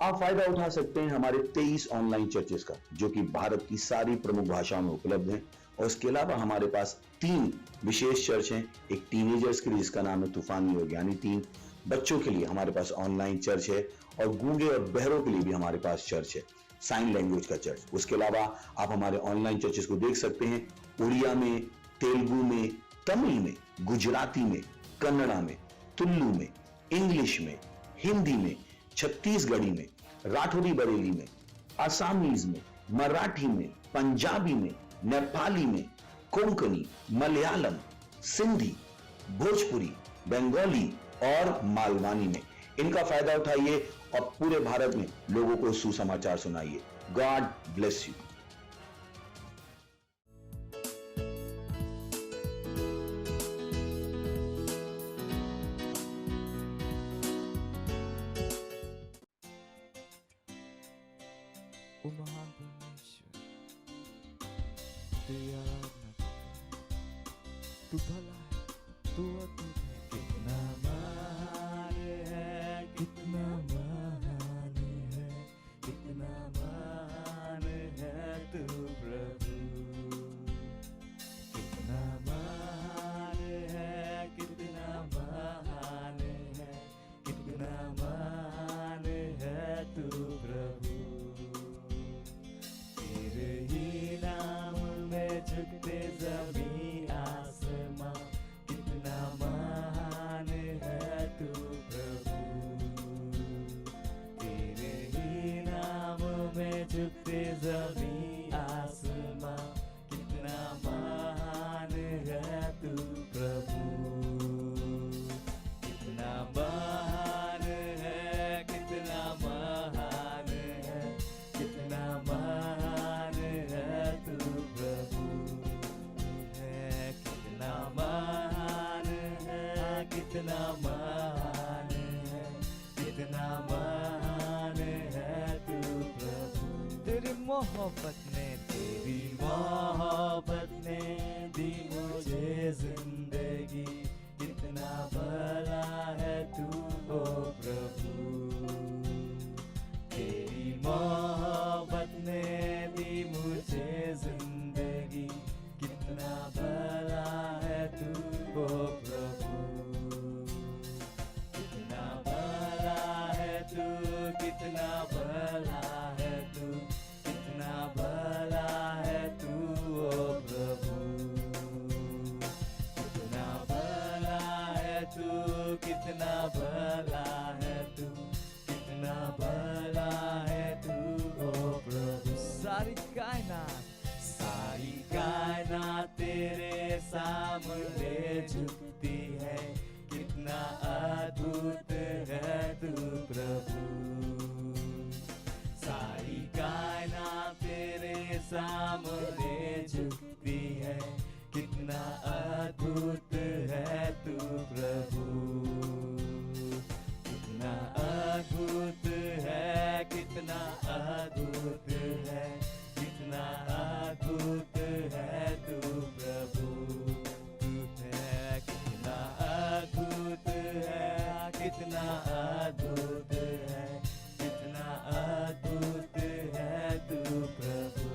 आप फायदा उठा सकते हैं हमारे 23 ऑनलाइन चर्चेस का, जो कि भारत की सारी प्रमुख भाषाओं में उपलब्ध हैं। और इसके अलावा हमारे पास 3 विशेष चर्च हैं। एक टीनेजर्स के लिए जिसका नाम है तूफानी योग यानी 3, बच्चों के लिए हमारे पास ऑनलाइन चर्च है, और गूंगे और बहरों के लिए भी हमारे पास चर्च है, साइन लैंग्वेज का चर्च। उसके अलावा आप हमारे ऑनलाइन चर्चेस को देख सकते हैं उड़िया में, तेलुगु में, तमिल में, गुजराती में, कन्नड़ा में, तुलु में, इंग्लिश में, हिंदी में, छत्तीसगढ़ी में, राठौरी बरेली में, आसामीज में, मराठी में, पंजाबी में, नेपाली में, कोंकणी, मलयालम, सिंधी, भोजपुरी, बंगाली और मालवानी में। इनका फायदा उठाइए और पूरे भारत में लोगों को सुसमाचार सुनाइए। God bless you. O महान परमेश्वर, तेरी आराधना करते हैं। तू भला है, तू अद्भुत है, कितना महान है, कितना महान है, कितना महान है तू प्रभु। कितना महान है, कितना महान है, कितना महान है तू प्रभु। तेरे ही नाम में झुकते ज़मीं आसमां, कितना महान है तू प्रभु। तेरे ही नाम में झुकते ज़मीं आसमां, कितना महान है तू प्रभु। कितना महान है, कितना महान है, कितना महान है तू प्रभु है। कितना महान है, कितना महान है, कितना महान है तू प्रभु। तेरी मोहब्बत ने दी मुझे जिंदगी, कितना भला है तू ओ प्रभु। तेरी मोहब्बत ने दी मुझे जिंदगी, कितना भला है तू ओ प्रभु। कितना भला है तू, कितना भला है तू, कितना भला है तू ओ प्रभु। कितना भला है तू, कितना भला है तू, कितना भला है तू ओ प्रभु। सारी कायनात तेरे सामने झुकती है, कितना अद्भुत है तू प्रभु। सारी कायनात तेरे सामने झुकती है, कितना अद्भुत है तू प्रभु। कितना अद्भुत है, कितना अद्भुत है, कितना अद्भुत है तू प्रभु। तू है कितना अद्भुत है, कितना अद्भुत है, कितना अद्भुत है तू प्रभु।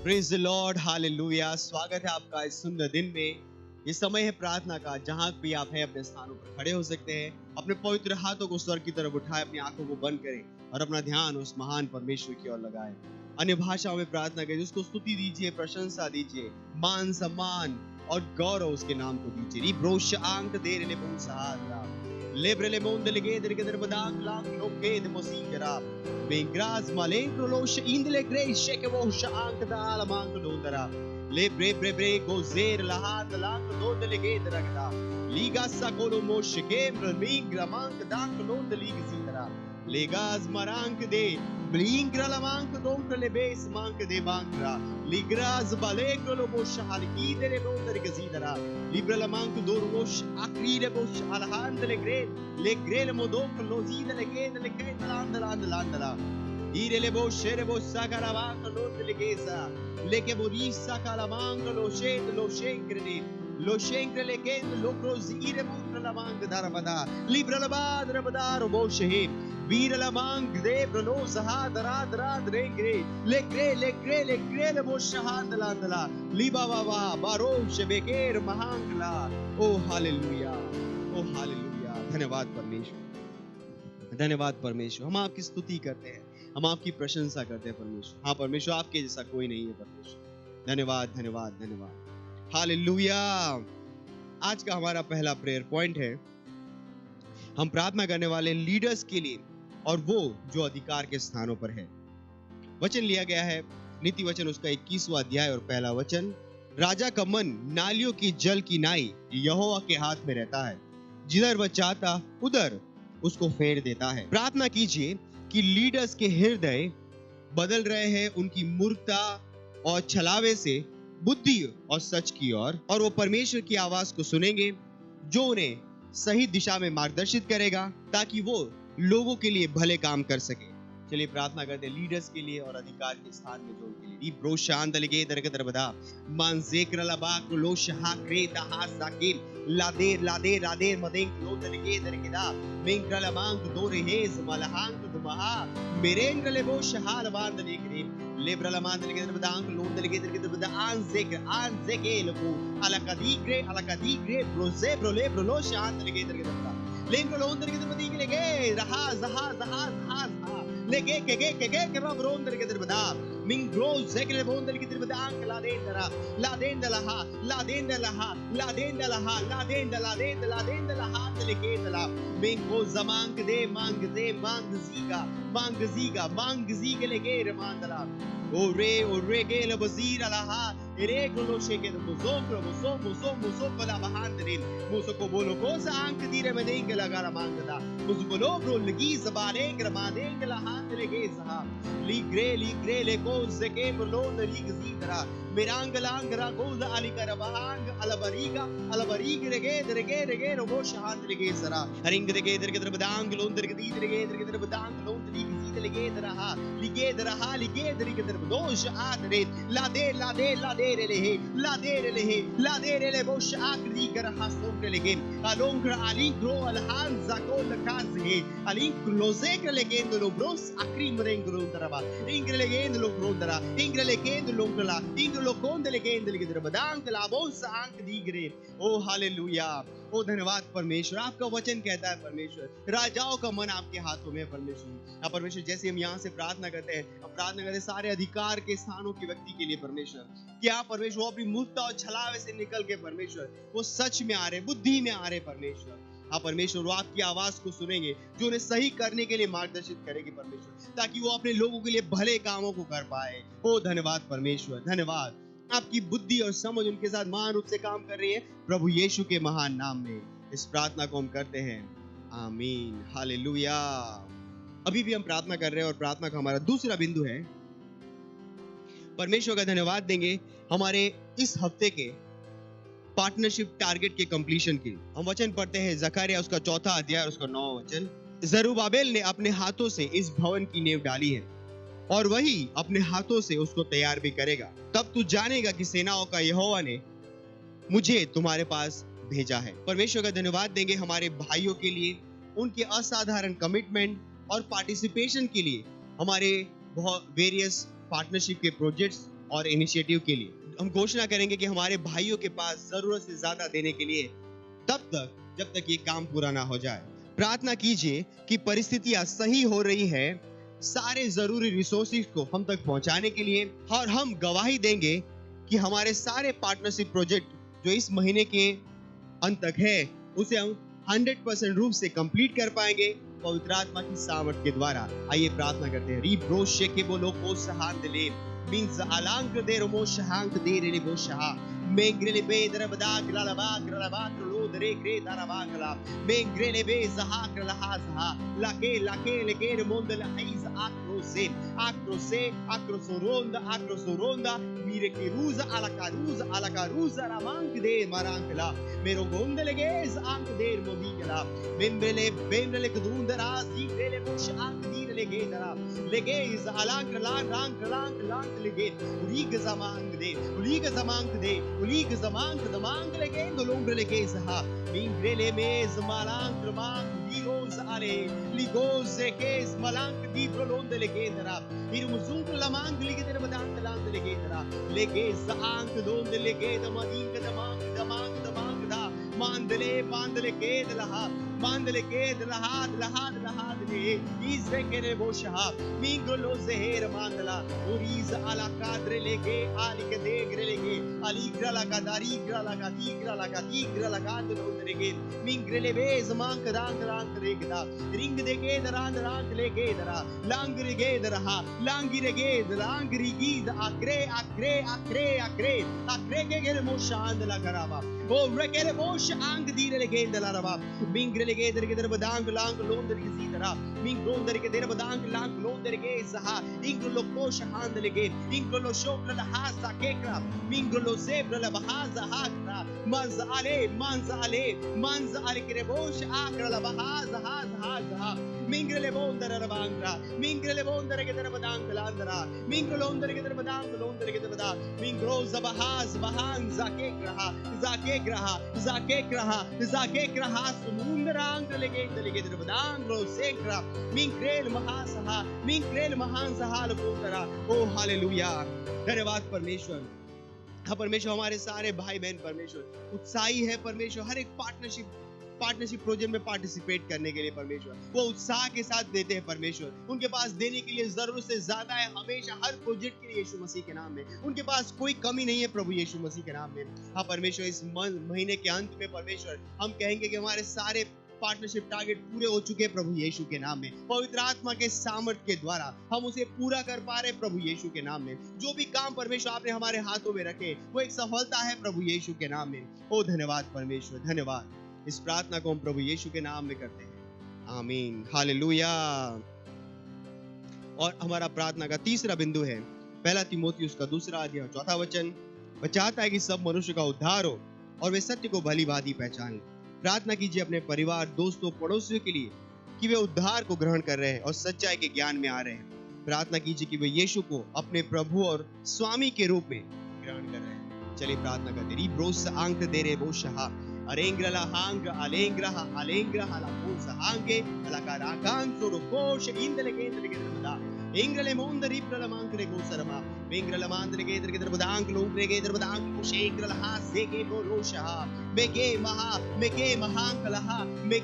Praise the lord, hallelujah. स्वागत है आपका इस सुंदर दिन में। ये समय है प्रार्थना का, जहां भी आप हैं अपने स्थानों पर खड़े हो सकते हैं। अपने पवित्र हाथों को स्वर्ग की तरफ उठाएं, अपनी आंखों को बंद करें और अपना ध्यान उस महान परमेश्वर की ओर लगाएं। अन्य भाषाओं में प्रार्थना करें, उसको स्तुति दीजिए, प्रशंसा दीजिए, मान सम्मान और गौरव उसके नाम को दीजिए। रिब्रोश आंक देर ले बहु सहारा लेब्रले मोंद लगे दर के दर बदांग लांग लोके de mosigera bengras malengro lo indle grey sheke wo shank da alamang dondara lebre bre gozer la hat lang dond lege dragda liga sakolo mo shekem mingra mank dank dond lig zindra legas marank de blingra la mank dond le bes mank de bangra ligras balegro lo mo shahalki de dond lig zindra libra la mank dorwosh akride bosh alhand le grele modok lo zida le gene le landala ire le bosh ere bosh sakaravank lo le gesa le ke borisa kalamank lo shenkre lo shenkre le ken lo crozire montra la mang darabada libra la badra badaro bosh he vira la mang de lo zahadara dra drengre le gre le bosh handala liba baba barosh beker mahangla O hallelujah, O hallelujah. धन्यवाद परमेश्वर, धन्यवाद परमेश्वर। हम आपकी स्तुति करते हैं, हम आपकी प्रशंसा करते हैं परमेश्वर। हाँ परमेश्वर, आपके जैसा कोई नहीं है परमेश्वर। धन्यवाद धन्यवाद धन्यवाद, हालेलुया। आज का हमारा पहला प्रेयर पॉइंट है, हम प्रार्थना करने वाले लीडर्स के लिए और वो जो अधिकार के स्थानों पर है। वचन लिया गया है नीति वचन उसका 21वां अध्याय और पहला वचन, राजा का मन नालियों की जल की नाई यहोवा के हाथ में रहता है, जिधर वह चाहता उधर उसको फेर देता है। प्रार्थना कीजिए कि लीडर्स के हृदय बदल रहे हैं उनकी मूर्खता और छलावे से बुद्धि और सच की ओर, और वो परमेश्वर की आवाज को सुनेंगे जो उन्हें सही दिशा में मार्गदर्शित करेगा, ताकि वो लोगों के लिए भले काम कर सके। चलिए प्रार्थना करते हैं लीडर्स के लिए और अधिकार के स्थान में जो उनके लिए ब्रोशान दलगे दरगदर बदा मान ज़िक्र लबाक लो शहा क्रेता हा साकिन लादेर मदेंग लो दलगे दरगदा मेंग्र लमांग दोरेहेज मलहांग दुमहा मेरेंग्र लेबो शहा लबान दलेग्रे लेब्र लमान दलगे दरबदांग लो दलगे दरगदर बदा आन ज़िक्र लको अलकदीग्रे ब्रोजे ब्रोले ब्रोलो शान दलगे दरगदर बदा लेंग्र लो दलगे दरबदी लगे रहा जहा lege ke rab rondel ke dirbada min grow zekle bondel ke dirbada ank la dendala leke dala min go zamang de mang ziga lege remandala ore ke le bazira laha ereglo lo sheke de muzo bala bahandrin muzo ko bolo ko sa ank dire medeng lagara mangda muzo ko lo bro legi zabane gramadeng la lege zaha ligre le ko zeke bolo lig zidra mirangalangra gold ali karabahang alabariga rege robo shahan lege zara ring rege badang londer ke dire badang londer lig zid lege dosh adre la de le bosh akri kar hasok lege alongra ali gro alhan zakol kazhe ali close lege lo bros akri mrengro daraba ingre lege lo grondara ingre lege lo ngla ingre lo konde lege lege badang la bos ank digre ओ hallelujah. ओ धन्यवाद परमेश्वर, आपका वचन कहता है परमेश्वर राजाओं का मन आपके हाथों में है परमेश्वर। अब परमेश्वर जैसे हम यहाँ से प्रार्थना करते हैं, हम प्रार्थना करते हैं सारे अधिकार के स्थानों के व्यक्ति के लिए परमेश्वर, कि आप परमेश्वर वो अपनी मूर्खता और छलावे से निकल के परमेश्वर वो सच में आ रहे, बुद्धि में आ रहे परमेश्वर। हाँ परमेश्वर, वो आपकी आवाज को सुनेंगे जो उन्हें सही करने के लिए मार्गदर्शित करेगी परमेश्वर, ताकि वो अपने लोगों के लिए भले कामों को कर पाए। ओ धन्यवाद परमेश्वर, धन्यवाद। आपकी बुद्धि और समझ उनके साथ महान रूप से काम कर रही है प्रभु यीशु के महान नाम में इस प्रार्थना को हम करते हैं, आमीन, हालेलुया। अभी भी हम प्रार्थना कर रहे हैं और प्रार्थना का हमारा दूसरा बिंदु है, परमेश्वर का धन्यवाद देंगे हमारे इस हफ्ते के पार्टनरशिप टारगेट के कंप्लीशन के। हम वचन पढ़ते हैं जकरिया उसका 4 अध्याय और उसका 9 वचन, जरुब्बाबेल ने अपने हाथों से इस भवन की नींव डाली है और वही अपने हाथों से उसको तैयार भी करेगा। तब तू जानेगा कि सेनाओं का यहोवा ने मुझे तुम्हारे पास भेजा है। परमेश्वर का धन्यवाद देंगे हमारे भाइयों के लिए, उनके असाधारण कमिटमेंट और पार्टिसिपेशन के लिए, हमारे बहुत वेरियस पार्टनरशिप के प्रोजेक्ट्स और इनिशिएटिव के लिए। हम घोषणा करेंगे कि हमारे भाइयों के पास जरूरत से ज्यादा देने के लिए तब तक जब तक ये काम पूरा ना हो जाए। प्रार्थना कीजिए कि परिस्थितियां सही हो रही है सारे जरूरी रिसोर्सेज को हम तक पहुंचाने के लिए, और हम गवाही देंगे कि हमारे सारे पार्टनरशिप प्रोजेक्ट जो इस महीने के अंत तक है उसे हम 100% रूप से कंप्लीट कर पाएंगे पवित्र आत्मा की सामर्थ के द्वारा। आइए प्रार्थना करते हैं। री ब्रोशे के बोलो को सहांत ले मींस अलांक दे रोमो शहांक दे रे बो शहा मेंग्रेले बे दरबदा ग्लालबा ग्लालबा लो दरे ग्रे दारबा गला मेंग्रेले बे जहा ग्लहा जहा लाके लाके लेके मोंदल highs आक्रोसोरोंदा mire che rusa alla carusa ramank de marankla mero gondeleges ank der modigala bembele kdundara zigrele bush ank dir legedara leges alank lang lege ulig zamank de legendo lombre leges ha mingrele mez malank ligos ale ligos kes malank di prolonde legedara irmuzunk lamang ligedera badant lang legedara legez ank donde legeda madinga damang da mandele lahad le izre kene bosha mingolo zeher mandala uriz ala kadre lege ali kedegre lege ali grala kadari lege mingrele bez mank rang regda ring dege rang lege dara lang rege dara langi rege gid akre ke gere moshand la garaba o rekele bosh ang dire lege dara raba mingrele ge der badang lang londer ge zidara mingronder ge der badang lang londer ge zaha inglo kosh hand lege inglo shokla la hasa kekra minglo zebra la bahaza hakra manza ale kre bosh akra la bahaza haza mingrele bondara rabangra mingrele bondara ge der badang landara minglo londer ge der badang londer ge der badang mingro zabahaz bahan zakekraha sumundrang lege der badang ro sekra mingrel mahan sahal bondara ओ hallelujah. धन्यवाद परमेश्वर। हाँ परमेश्वर, हमारे सारे भाई बहन परमेश्वर उत्साही है परमेश्वर, हर एक पार्टनरशिप प्रोजेक्ट में पार्टिसिपेट करने के लिए परमेश्वर वो उत्साह के साथ देते हैं परमेश्वर। उनके पास देने के लिए जरूरत से ज्यादा है हमेशा हर प्रोजेक्ट के लिए यीशु मसीह के नाम में। उनके पास कोई कमी नहीं है प्रभु यीशु मसीह के नाम में। हाँ परमेश्वर, इस महीने के अंत में परमेश्वर हम कहेंगे कि हमारे सारे पार्टनरशिप टारगेट पूरे हो चुके हैं प्रभु यीशु के नाम में। पवित्र आत्मा के सामर्थ के द्वारा हम उसे पूरा कर पा रहे प्रभु यीशु के नाम में। जो भी काम परमेश्वर आपने हमारे हाथों में रखे वो एक सफलता है प्रभु यीशु के नाम में। ओ धन्यवाद परमेश्वर, धन्यवाद। इस प्रार्थना को हम प्रभु यीशु के नाम में करते हैं, आमीन, हालेलुया। और हमारा प्रार्थना का तीसरा बिंदु है 1 तीमुथियुस का 2 अध्याय 4 वचन। वह चाहता है कि सब मनुष्य का उद्धार हो और वे सत्य को भली भांति पहचान लें। प्रार्थना कीजिए अपने परिवार, दोस्तों, पड़ोसियों के लिए कि वे उद्धार को ग्रहण कर रहे हैं और सच्चाई के ज्ञान में आ रहे हैं। प्रार्थना कीजिए कि वे यीशु को अपने प्रभु और स्वामी के रूप में ग्रहण कर रहे हैं। चलिए प्रार्थना करते। री ब्रोस आंक दे रे बोशहा अरेंग्रला हांग अलेंग्रहा ला बोस हांगे अलकारा कांग सोरो कोश इंदले केंद्र के दरबदा इंग्रले मोंदरी प्रलमांकरे गोसरमा बेंग्रला मांदरे के दर बदांक लोंकरे के दर बदांक कुशेंग्रला हा सेके बोरोशहा मेके महांकलहा मे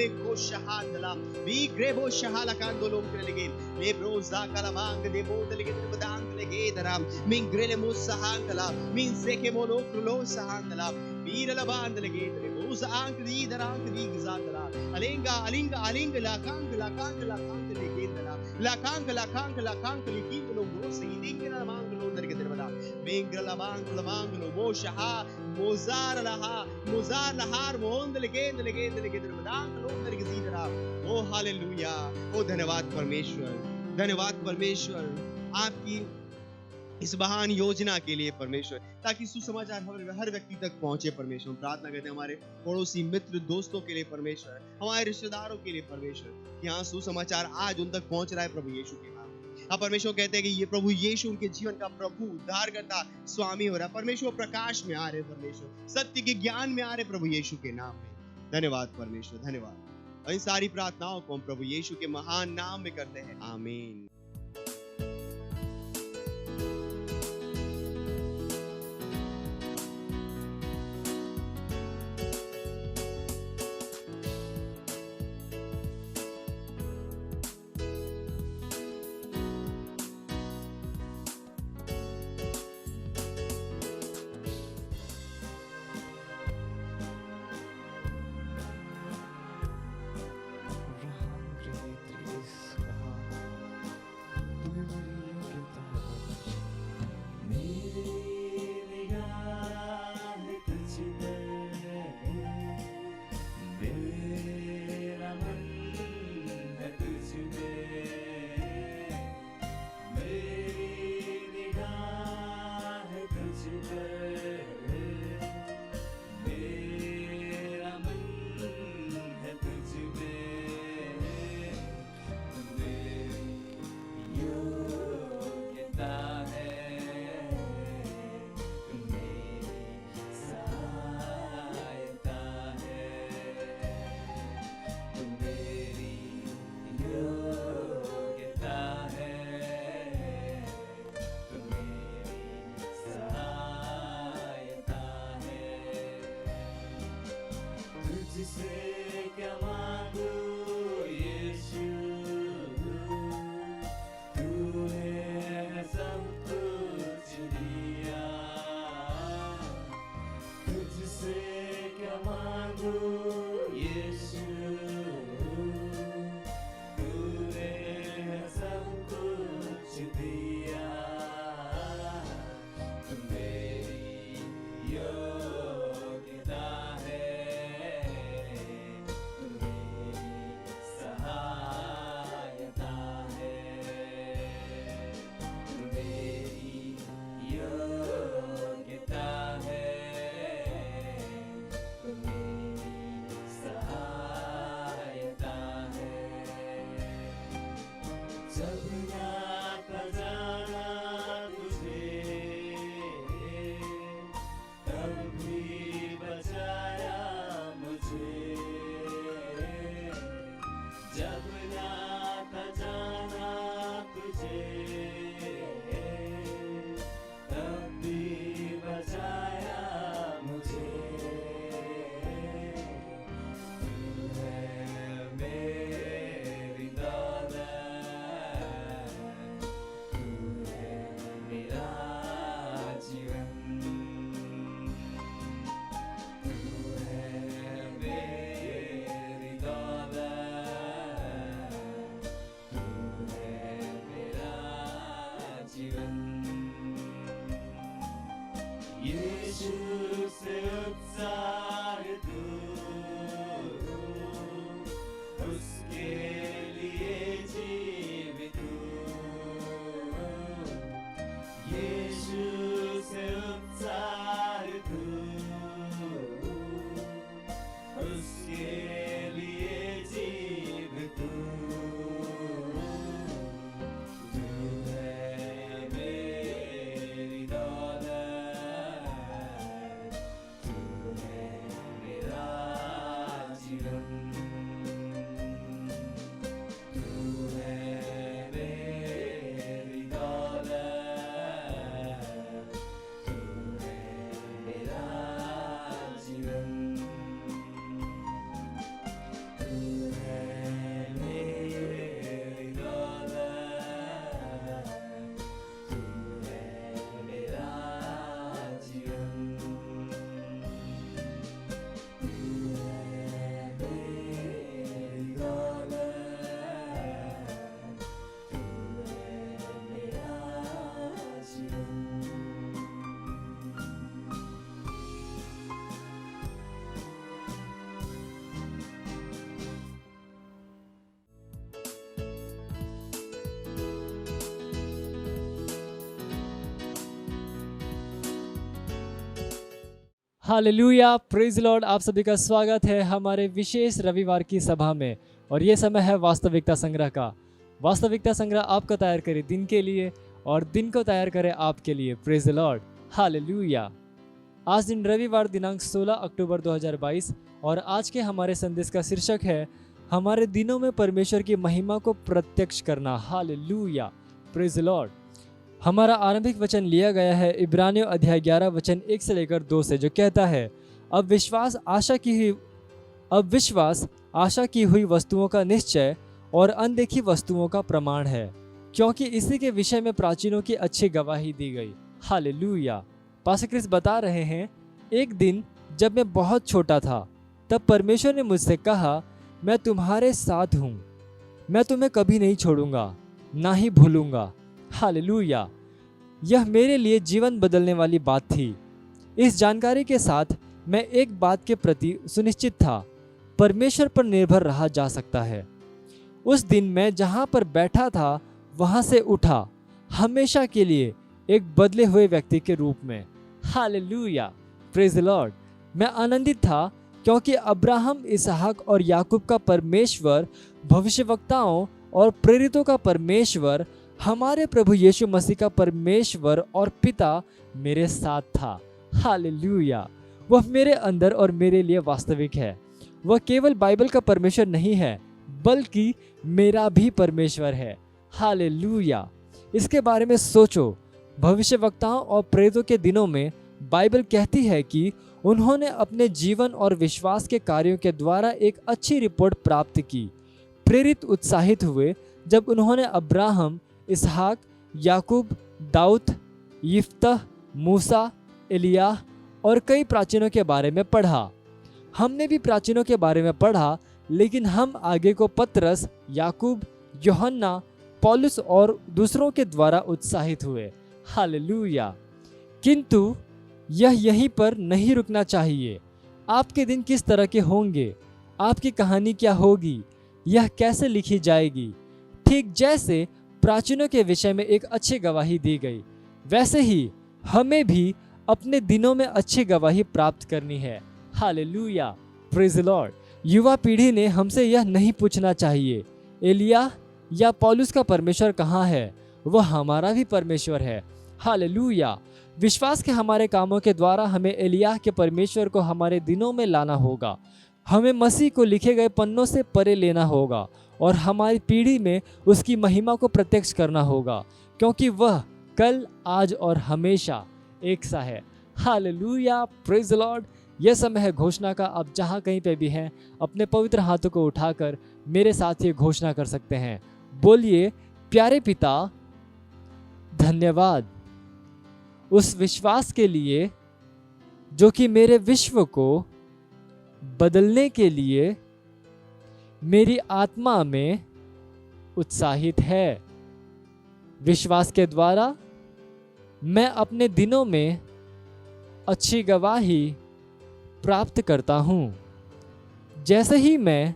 कोशहादला वी ग्रेबो शहाला कांदोलोम करलेगे लेब्रोजा कलामांग दे बोदले के दर बदांक लेगे दराम मिंग्रेले मुसहांकला मिन सेके मोलोक्लो सहांकला वीरला बांदलेगे उस आंक दी दरांक दी गजातला अलिंगा ला कांग लिकिंग लो से दिंगला मांग लो अंदर के दरबदा बेंगला मांग लो वो शहा मोजार लहार मोंद लगे दरबदा लो अंदर के जीदरा। ओ हालेलुया। ओ धन्यवाद परमेश्वर आपकी इस महान योजना के लिए परमेश्वर, ताकि सुसमाचार हर व्यक्ति तक पहुंचे परमेश्वर। हम प्रार्थना करते हैं हमारे पड़ोसी, मित्र, दोस्तों के लिए परमेश्वर, हमारे रिश्तेदारों के लिए परमेश्वर, कि हाँ सुसमाचार आज उन तक पहुंच रहा है प्रभु यीशु के नाम। अब परमेश्वर कहते हैं कि ये प्रभु यीशु उनके जीवन का प्रभु, उद्धारकर्ता, स्वामी हो रहा है। परमेश्वर प्रकाश में आ रहे, परमेश्वर सत्य के ज्ञान में आ रहे प्रभु यीशु के नाम में। धन्यवाद परमेश्वर, धन्यवाद। और इन सारी प्रार्थनाओं को हम प्रभु यीशु के महान नाम में करते हैं, आमीन। Hallelujah, praise Lord. आप सभी का स्वागत है हमारे विशेष रविवार की सभा में। और ये समय है वास्तविकता संग्रह का। वास्तविकता संग्रह आपको तैयार करे दिन के लिए और दिन को तैयार करे आपके लिए। Praise the lord, hallelujah. आज दिन रविवार दिनांक 16 अक्टूबर 2022 और आज के हमारे संदेश का शीर्षक है हमारे दिनों में परमेश्वर की महिमा को प्रत्यक्ष करना। Hallelujah, praise the Lord. हमारा आरंभिक वचन लिया गया है इब्रानियों अध्याय 11 वचन 1 से लेकर 2 से, जो कहता है अब विश्वास आशा की हुई वस्तुओं का निश्चय और अनदेखी वस्तुओं का प्रमाण है, क्योंकि इसी के विषय में प्राचीनों की अच्छी गवाही दी गई। हालेलुया। पास्टर क्रिस बता रहे हैं, एक दिन जब मैं बहुत छोटा था तब परमेश्वर ने मुझसे कहा, मैं तुम्हारे साथ हूँ, मैं तुम्हें कभी नहीं छोड़ूंगा ना ही भूलूंगा। हालेलुया। यह मेरे लिए जीवन बदलने वाली बात थी। इस जानकारी के साथ मैं एक बात के प्रति सुनिश्चित था, परमेश्वर पर निर्भर रहा जा सकता है। उस दिन मैं जहाँ पर बैठा था वहाँ से उठा, हमेशा के लिए एक बदले हुए व्यक्ति के रूप में। Hallelujah, praise the Lord. मैं आनंदित था क्योंकि अब्राहम, इसहाक और याकूब का परमेश्वर, भविष्यवक्ताओं और प्रेरितों का परमेश्वर, हमारे प्रभु यीशु मसीह का परमेश्वर और पिता मेरे साथ था। हालेलुया। वह मेरे अंदर और मेरे लिए वास्तविक है। वह केवल बाइबल का परमेश्वर नहीं है, बल्कि मेरा भी परमेश्वर है। हालेलुया। इसके बारे में सोचो। भविष्यवक्ताओं और प्रेरितों के दिनों में बाइबल कहती है कि उन्होंने अपने जीवन और विश्वास के कार्यों के द्वारा एक अच्छी रिपोर्ट प्राप्त की। प्रेरित उत्साहित हुए जब उन्होंने अब्राहम, इसहाक, याकूब, दाऊद, यिफ्तह, मूसा, एलियाह और कई प्राचीनों के बारे में पढ़ा। हमने भी प्राचीनों के बारे में पढ़ा, लेकिन हम आगे को पतरस, याकूब, यूहन्ना, पौलुस और दूसरों के द्वारा उत्साहित हुए। हालेलुया। किंतु यह यहीं पर नहीं रुकना चाहिए। आपके दिन किस तरह के होंगे, आपकी कहानी क्या होगी, यह कैसे लिखी जाएगी, ठीक जैसे प्राचीनों के विषय में एक अच्छी गवाही दी गई, वैसे ही हमें भी अपने दिनों में अच्छी गवाही प्राप्त करनी है। Hallelujah, praise the Lord. युवा पीढ़ी ने हमसे यह नहीं पूछना चाहिए, एलिय्याह या पौलुस का परमेश्वर कहाँ है, वह हमारा भी परमेश्वर है। हालेलुया। विश्वास के हमारे कामों के द्वारा हमें एलिय्याह के परमेश्वर को हमारे दिनों में लाना होगा। हमें मसीह को लिखे गए पन्नों से परे लेना होगा और हमारी पीढ़ी में उसकी महिमा को प्रत्यक्ष करना होगा, क्योंकि वह कल, आज और हमेशा एक सा है। Hallelujah, praise the Lord. यह समय है घोषणा का। आप जहाँ कहीं पे भी हैं, अपने पवित्र हाथों को उठाकर मेरे साथ ये घोषणा कर सकते हैं। बोलिए, प्यारे पिता, धन्यवाद उस विश्वास के लिए जो कि मेरे विश्व को बदलने के लिए मेरी आत्मा में उत्साहित है। विश्वास के द्वारा मैं अपने दिनों में अच्छी गवाही प्राप्त करता हूँ। जैसे ही मैं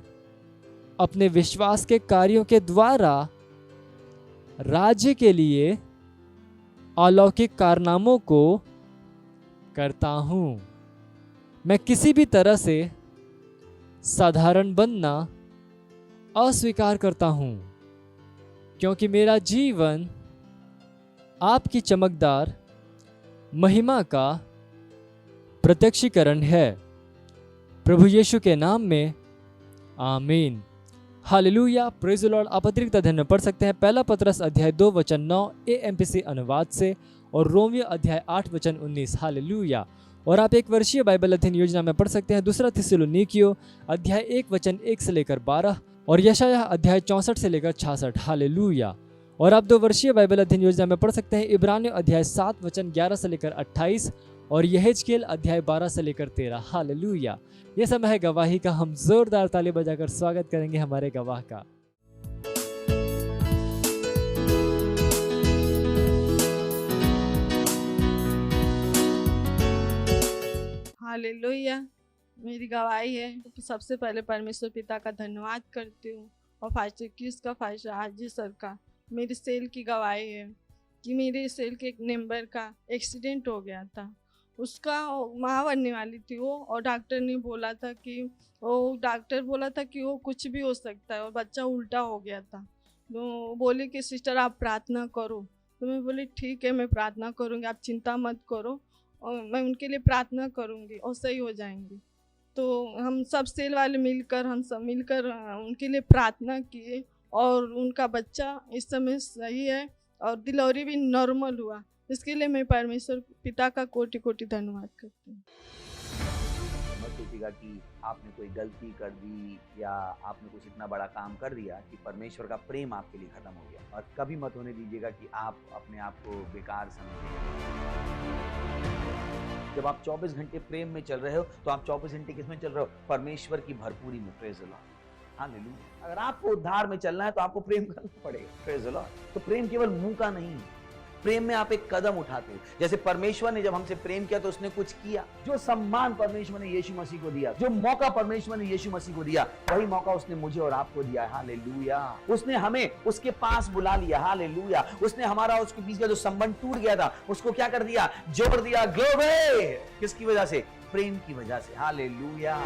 अपने विश्वास के कार्यों के द्वारा राज्य के लिए अलौकिक कारनामों को करता हूँ, मैं किसी भी तरह से साधारण बनना अस्वीकार करता हूँ, क्योंकि मेरा जीवन आपकी चमकदार महिमा का प्रत्यक्षीकरण है। प्रभु यीशु के नाम में आमीन। Hallelujah, praise the Lord. आप अतिरिक्त अध्ययन में पढ़ सकते हैं पहला पतरस अध्याय 2 वचन 9 AMPC अनुवाद से और रोमियो अध्याय 8 वचन 19। हालेलुया। और आप एक वर्षीय बाइबल अध्ययन योजना में पढ़ सकते हैं दूसरा थिस्सलुनीकियों अध्याय 1 वचन 1 से लेकर 12 और यशायाह अध्याय 64 से लेकर 66। हालेलुया। और आप 2 वर्षीय बाइबल अध्ययन योजना में पढ़ सकते हैं इब्रानियों अध्याय 7 वचन 11 से लेकर 28 और यहेजकेल अध्याय 12 से लेकर 13। हालेलुया। यह समय है गवाही का। हम जोरदार ताली बजाकर स्वागत करेंगे हमारे गवाह का। हालेलुया। मेरी गवाही है, सबसे पहले परमेश्वर पिता का धन्यवाद करती हूँ और फास्टर क्रिस का, फास्टर आरजी सर का। मेरी सेल की गवाही है कि मेरे सेल के एक मेंबर का एक्सीडेंट हो गया था। उसका माँ बनने वाली थी वो, और डॉक्टर ने बोला था कि वो कुछ भी हो सकता है, और बच्चा उल्टा हो गया था। तो बोले कि सिस्टर आप प्रार्थना करो। तो मैं बोली ठीक है, मैं प्रार्थना करूँगी, आप चिंता मत करो और मैं उनके लिए प्रार्थना करूँगी और सही हो जाएंगे। तो हम सब सेल वाले हम सब मिलकर उनके लिए प्रार्थना किए और उनका बच्चा इस समय सही है और डिलीवरी भी नॉर्मल हुआ। इसके लिए मैं परमेश्वर पिता का कोटि कोटि धन्यवाद करती हूँ। मत सोचिएगा कि आपने कोई गलती कर दी या आपने कुछ इतना बड़ा काम कर दिया कि परमेश्वर का प्रेम आपके लिए खत्म हो गया। और कभी मत होने दीजिएगा कि आप अपने आप को बेकार समझें। जब आप 24 घंटे प्रेम में चल रहे हो तो आप 24 घंटे किसमें चल रहे हो? परमेश्वर की भरपूरी में। Praise the lord, hallelujah. अगर आपको उद्धार में चलना है तो आपको प्रेम करना पड़ेगा। Praise the Lord. तो प्रेम केवल मुंह का नहीं है, प्रेम में आप एक कदम उठाते हो। जैसे परमेश्वर ने जब हमसे प्रेम किया तो उसने कुछ किया। जो सम्मान परमेश्वर ने यीशु मसीह को दिया, जो मौका परमेश्वर ने यीशु मसीह को दिया, वही मौका उसने मुझे और आपको दिया है। हालेलुया। उसने हमें उसके पास बुला लिया। हालेलुया। उसने हमारा उसके बीच का जो संबंध टूट गया था उसको क्या कर दिया? जोड़ दिया। ग्लोरी। किसकी वजह से? प्रेम की वजह से। हालेलुया।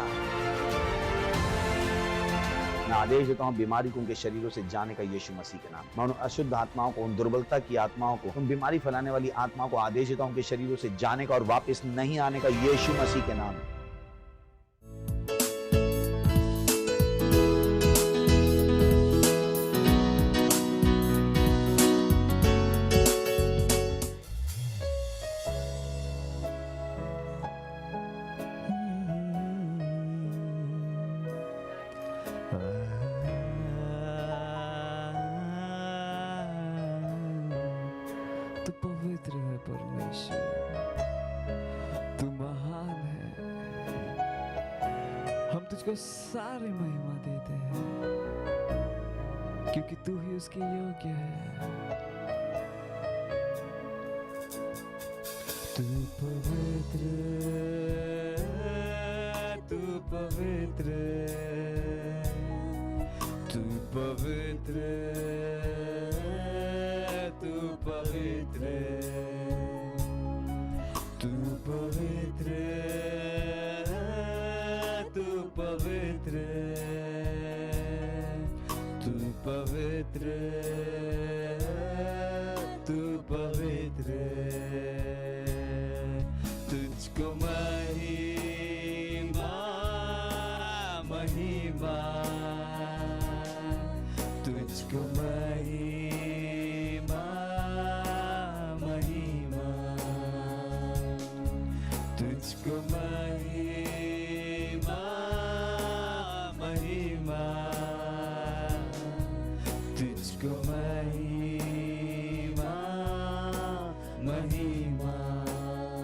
मैं आदेश देता हूं बीमारी को उनके शरीरों से जाने का यीशु मसीह के नाम। मैं उन अशुद्ध आत्माओं को, उन दुर्बलता की आत्माओं को, उन बीमारी फैलाने वाली आत्माओं को आदेश देता हूं उनके शरीरों से जाने का और वापस नहीं आने का यीशु मसीह के नाम। तू पवित्र है परमेश्वर, तू महान है। हम तुझको सारी महिमा देते हैं क्योंकि तू ही उसके योग्य है। तू पवित्र, तू पवित्र, तू पवित्र, तू पवित्र, तू पवित्र, तू पवित्र, तू पवित्र, तू पवित्र। तुझको महिमा, महिमा, तुझको महिमा, महिमा, तुझको महिमा, महिमा, तुझको महिमा, महिमा।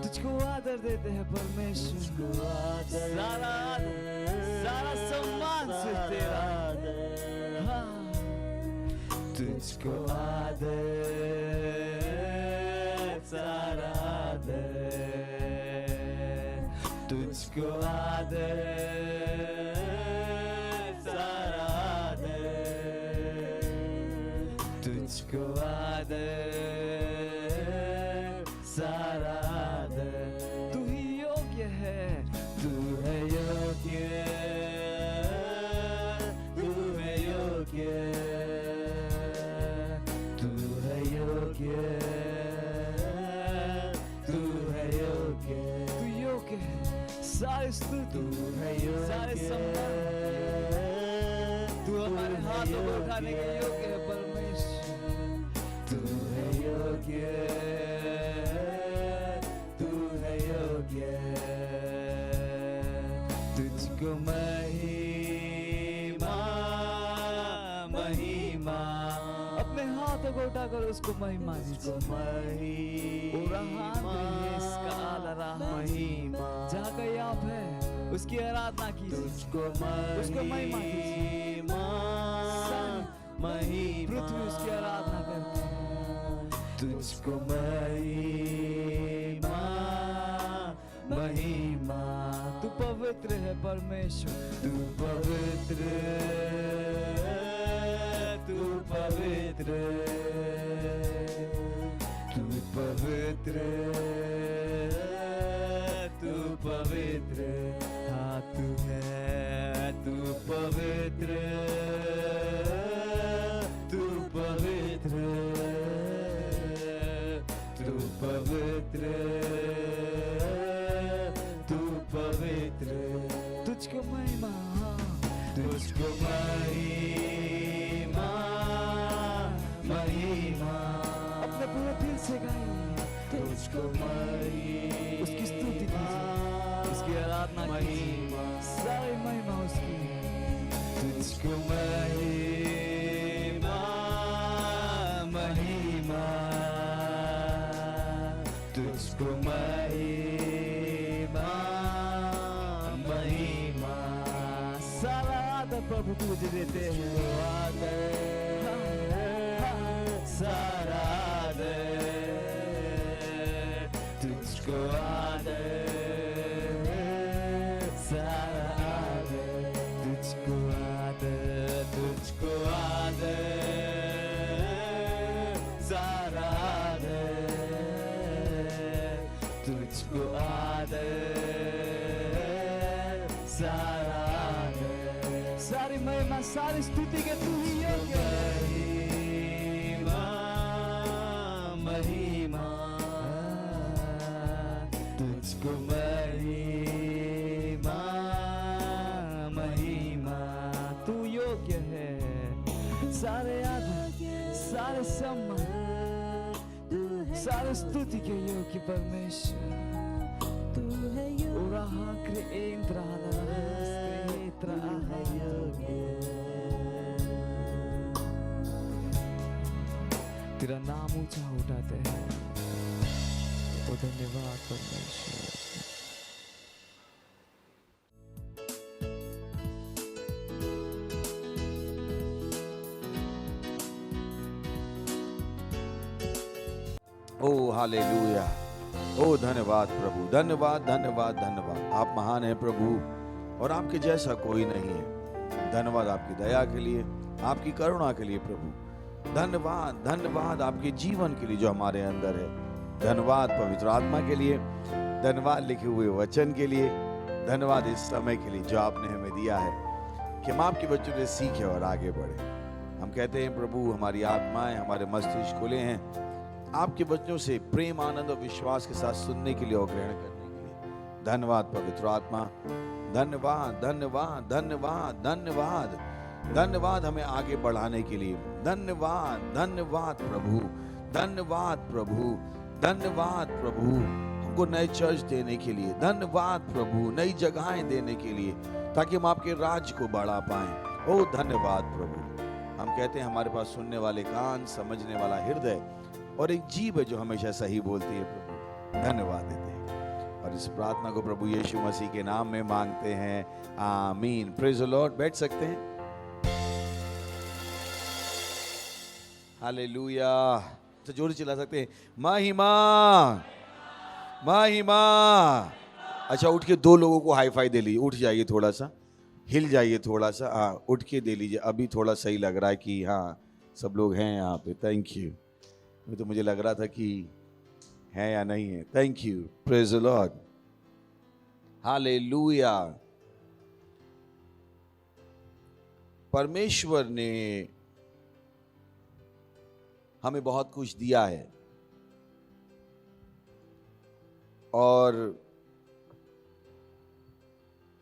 तुझको आदर देते हैं परमेश्वर, सारा सारा सम्मान से तेरा। हाँ, तुझको आदर, सारा आदर, तुझको आदर, सारा आदर, तुझको आदर, सारा आदर। तू ही योग्य है, तू है योग्य, तू है योग्य, तू है योग्य, तू है योग्य, तू योग्य है। सारी स्तुति, सारे सम्मान, तू हमारे हाथों को उठाने के योग्य है परमेश्वर। तू है योग्य, तू है योग्य, तुझको महिमा, महिमा। अपने हाथों को उठाकर उसको महिमा दीजिए। जहाँ कहीं आप है उसकी आराधना कीजिए, उसको महिमा दीजिए। पृथ्वी उसकी आराधना करती है। तुझको महिमा, महिमा। तू पवित्र है परमेश्वर, तू पवित्र, तू पवित्र, तू पवित्र, तू पवित्र। हाँ तू है, तू पवित्र, तू पवित्र, तू पवित्र, तुझको महिमा, तुझको महिमा, महिमा। अपने पूरे दिल से गाइए, तुझको महिमा, उसकी स्तुति कीजिए, उसकी आराधना कीजिए, सारी महिमा उसकी। तुझको महिमा, महिमा, तुझको महिमा, महिमा। सारा आदर प्रभु तुझे देते हैं, सारा आदर तुझको, आदर सारा आदर तुझको, आदर तुझको, आदर सारा आदर तुझको, आदर सारा आदर। सारी महिमा सारी स्तुति के तू ही योग्य है। महिमा, तुझको महिमा, महिमा, तू योग्य है। सारे आदर, सारे सम्मान, सारे स्तुति के योग्य परमेश्वर तू है तेरा नाम ऊंचा उठाते हैं, तो धन्यवाद परमेश्वर। ओ हालेलुया, ओ धन्यवाद प्रभु, धन्यवाद धन्यवाद धन्यवाद। आप महान हैं प्रभु और आपके जैसा कोई नहीं है। धन्यवाद आपकी दया के लिए, आपकी करुणा के लिए प्रभु। धन्यवाद धन्यवाद आपके जीवन के लिए जो हमारे अंदर है। धन्यवाद पवित्र आत्मा के लिए, धन्यवाद लिखे हुए वचन के लिए, धन्यवाद इस समय के लिए जो आपने हमें दिया है कि हम आपके बच्चों से सीखें और आगे बढ़े। हम कहते हैं प्रभु हमारी आत्माएं, हमारे मस्तिष्क खुले हैं आपके बच्चों से प्रेम, आनंद और विश्वास के साथ सुनने के लिए और ग्रहण करने के लिए। धन्यवाद पवित्र आत्मा, धन्यवाद धन्यवाद धन्यवाद धन्यवाद धन्यवाद हमें आगे बढ़ाने के लिए। धन्यवाद धन्यवाद प्रभु, धन्यवाद प्रभु, धन्यवाद प्रभु हमको नए चर्च देने के लिए। धन्यवाद प्रभु नई जगहें देने के लिए ताकि हम आपके राज्य को बढ़ा पाएं। ओ धन्यवाद प्रभु। हम कहते हैं हमारे पास सुनने वाले कान, समझने वाला हृदय और एक जीभ है जो हमेशा सही बोलती है प्रभु। धन्यवाद देते हैं और इस प्रार्थना को प्रभु यीशु मसीह के नाम में मांगते हैं, आमीन। Praise the Lord. बैठ सकते हैं। हालेलुया। तो जोर से चिल्ला सकते हैं, महिमा महिमा। अच्छा उठ के दो लोगों को हाई फाई दे लीजिए। उठ जाइए, थोड़ा सा हिल जाइए, थोड़ा सा हाँ उठ के दे लीजिए। अभी थोड़ा सही लग रहा है कि हाँ सब लोग हैं यहाँ पे। Thank you. तो मुझे लग रहा था कि है या नहीं है। Thank you. Praise the lord. Hallelujah. परमेश्वर ने हमें बहुत कुछ दिया है और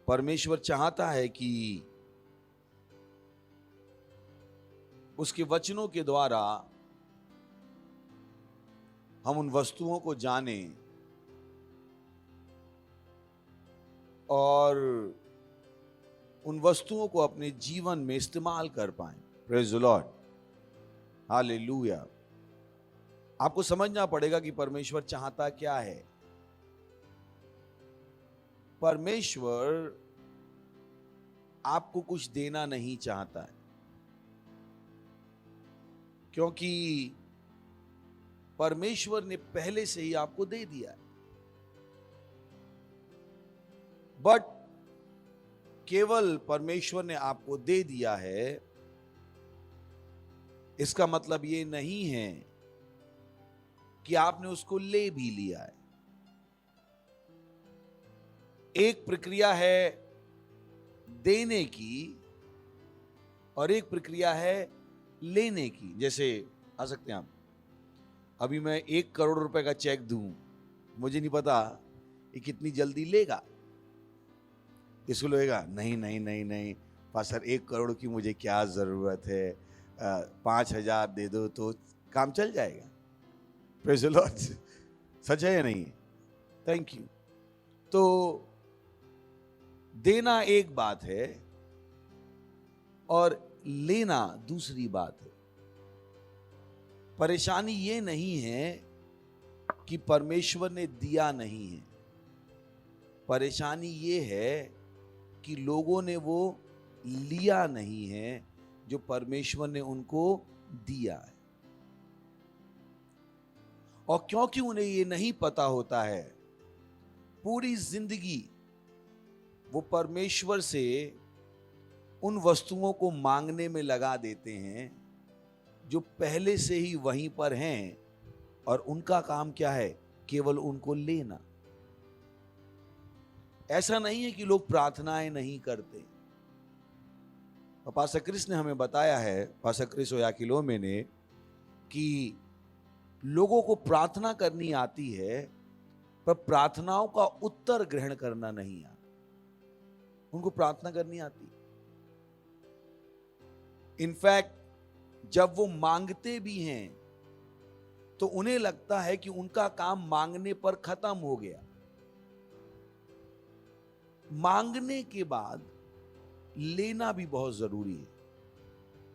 परमेश्वर चाहता है कि उसके वचनों के द्वारा हम उन वस्तुओं को जानें और उन वस्तुओं को अपने जीवन में इस्तेमाल कर पाएं। Praise the lord. हालेलुया। आपको समझना पड़ेगा कि परमेश्वर चाहता क्या है। परमेश्वर आपको कुछ देना नहीं चाहता है, क्योंकि परमेश्वर ने पहले से ही आपको दे दिया है। बट केवल परमेश्वर ने आपको दे दिया है, इसका मतलब ये नहीं है कि आपने उसको ले भी लिया है। एक प्रक्रिया है देने की और एक प्रक्रिया है लेने की। जैसे आ सकते हैं आप, अभी मैं 1 करोड़ रुपए का चेक दूं मुझे नहीं पता ये कितनी जल्दी लेगा। इसको लगेगा नहीं नहीं नहीं नहीं पास्टर 1 करोड़ की मुझे क्या जरूरत है, 5,000 दे दो तो काम चल जाएगा। Praise the Lord. सच है या नहीं? Thank you. तो देना एक बात है और लेना दूसरी बात है। परेशानी ये नहीं है कि परमेश्वर ने दिया नहीं है, परेशानी ये है कि लोगों ने वो लिया नहीं है जो परमेश्वर ने उनको दिया है। और क्योंकि उन्हें ये नहीं पता होता है, पूरी जिंदगी वो परमेश्वर से उन वस्तुओं को मांगने में लगा देते हैं जो पहले से ही वहीं पर हैं, और उनका काम क्या है? केवल उनको लेना। ऐसा नहीं है कि लोग प्रार्थनाएं नहीं करते। और पास्टर क्रिस ने हमें बताया है, पास्टर क्रिस ओयाकिलोमे ने, कि लोगों को प्रार्थना करनी आती है पर प्रार्थनाओं का उत्तर ग्रहण करना नहीं आता। उनको प्रार्थना करनी आती। इनफैक्ट जब वो मांगते भी हैं तो उन्हें लगता है कि उनका काम मांगने पर खत्म हो गया। मांगने के बाद लेना भी बहुत जरूरी है।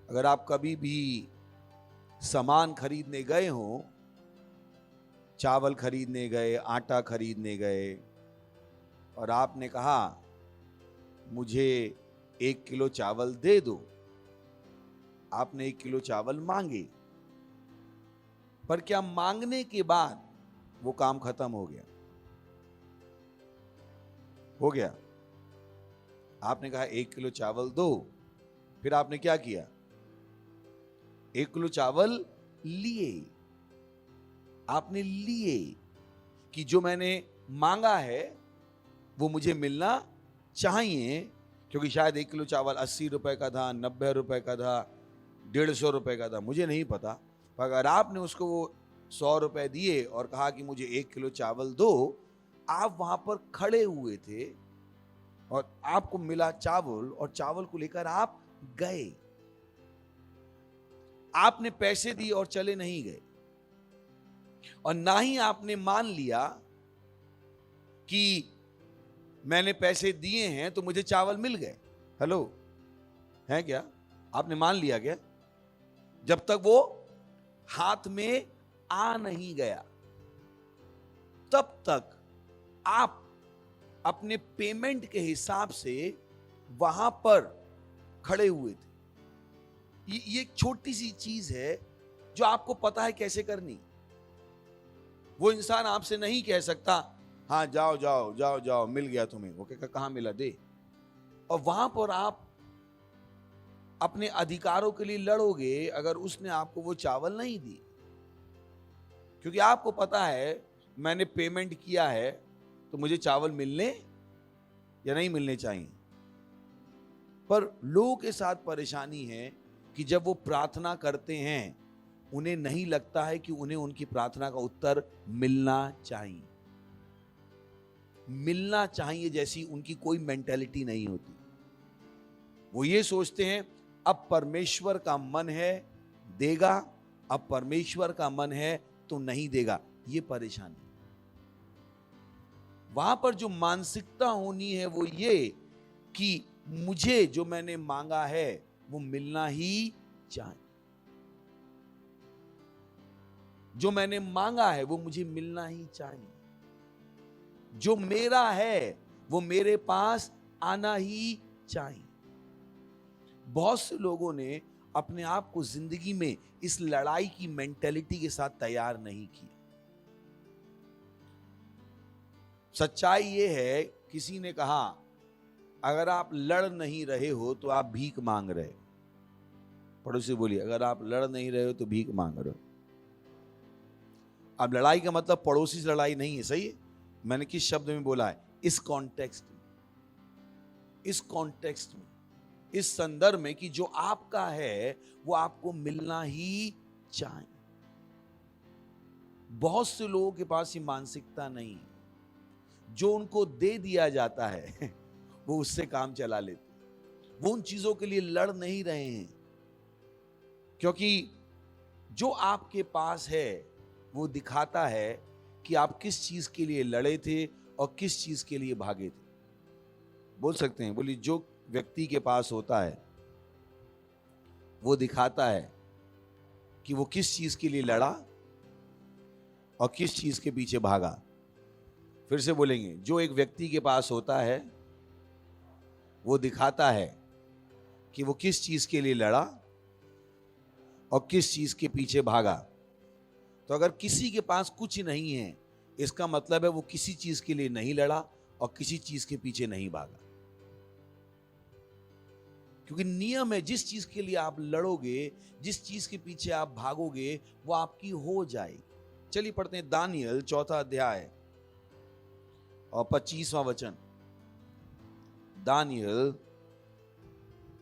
अगर आप कभी भी सामान खरीदने गए हो, चावल खरीदने गए, आटा खरीदने गए, और आपने कहा मुझे 1 किलो चावल दे दो, आपने 1 किलो चावल मांगे, पर क्या मांगने के बाद वो काम खत्म हो गया? हो गया। आपने कहा 1 किलो चावल दो, फिर आपने क्या किया? 1 किलो चावल लिए। आपने लिए कि जो मैंने मांगा है वो मुझे मिलना चाहिए, क्योंकि शायद 1 किलो चावल 80 रुपए का था, 90 रुपए का था, 150 रुपए का था, मुझे नहीं पता। पर अगर आपने उसको वो 100 रुपए दिए और कहा कि मुझे 1 किलो चावल दो, आप वहां पर खड़े हुए थे और आपको मिला चावल, और चावल को लेकर आप गए। आपने पैसे दिए और चले नहीं गए, और ना ही आपने मान लिया कि मैंने पैसे दिए हैं तो मुझे चावल मिल गए। हेलो, है क्या? आपने मान लिया क्या? जब तक वो हाथ में आ नहीं गया तब तक आप अपने पेमेंट के हिसाब से वहां पर खड़े हुए थे। ये एक छोटी सी चीज है जो आपको पता है कैसे करनी। वो इंसान आपसे नहीं कह सकता हाँ जाओ जाओ जाओ जाओ मिल गया तुम्हें। वो कहेगा कहां मिला, दे। और वहां पर आप अपने अधिकारों के लिए लड़ोगे अगर उसने आपको वो चावल नहीं दी, क्योंकि आपको पता है मैंने पेमेंट किया है तो मुझे चावल मिलने या नहीं मिलने चाहिए। पर लोगों के साथ परेशानी है कि जब वो प्रार्थना करते हैं उन्हें नहीं लगता है कि उन्हें उनकी प्रार्थना का उत्तर मिलना चाहिए। मिलना चाहिए जैसी उनकी कोई मेंटालिटी नहीं होती। वो ये सोचते हैं अब परमेश्वर का मन है देगा, अब परमेश्वर का मन है तो नहीं देगा। ये परेशानी। वहां पर जो मानसिकता होनी है वो ये कि मुझे जो मैंने मांगा है वो मिलना ही चाहिए। जो मैंने मांगा है वो मुझे मिलना ही चाहिए। जो मेरा है वो मेरे पास आना ही चाहिए। बहुत से लोगों ने अपने आप को जिंदगी में इस लड़ाई की मेंटेलिटी के साथ तैयार नहीं किया। सच्चाई ये है, किसी ने कहा अगर आप लड़ नहीं रहे हो तो आप भीख मांग रहे हो। पड़ोसी बोलिए अगर आप लड़ नहीं रहे हो तो भीख मांग रहे हो। अब लड़ाई का मतलब पड़ोसी से लड़ाई नहीं है, सही है? मैंने किस शब्द में बोला है? इस कॉन्टेक्स्ट में, इस कॉन्टेक्स्ट में, इस संदर्भ में कि जो आपका है वो आपको मिलना ही चाहिए। बहुत से लोगों के पास ये मानसिकता नहीं है। जो उनको दे दिया जाता है वो उससे काम चला लेते, वो उन चीजों के लिए लड़ नहीं रहे हैं, क्योंकि जो आपके पास है वो दिखाता है कि आप किस चीज के लिए लड़े थे और किस चीज के लिए भागे थे। बोल सकते हैं, बोलिए, जो व्यक्ति के पास होता है वो दिखाता है कि वो किस चीज के लिए लड़ा और किस चीज के पीछे भागा। फिर से बोलेंगे, जो एक व्यक्ति के पास होता है वो दिखाता है कि वो किस चीज के लिए लड़ा और किस चीज के पीछे भागा। तो अगर किसी के पास कुछ नहीं है, इसका मतलब है वो किसी चीज के लिए नहीं लड़ा और किसी चीज के पीछे नहीं भागा। क्योंकि नियम है, जिस चीज के लिए आप लड़ोगे, जिस चीज के पीछे आप भागोगे, वो आपकी हो जाएगी। चलिए पढ़ते हैं दानियल 4 अध्याय और 25वां वचन। दानियल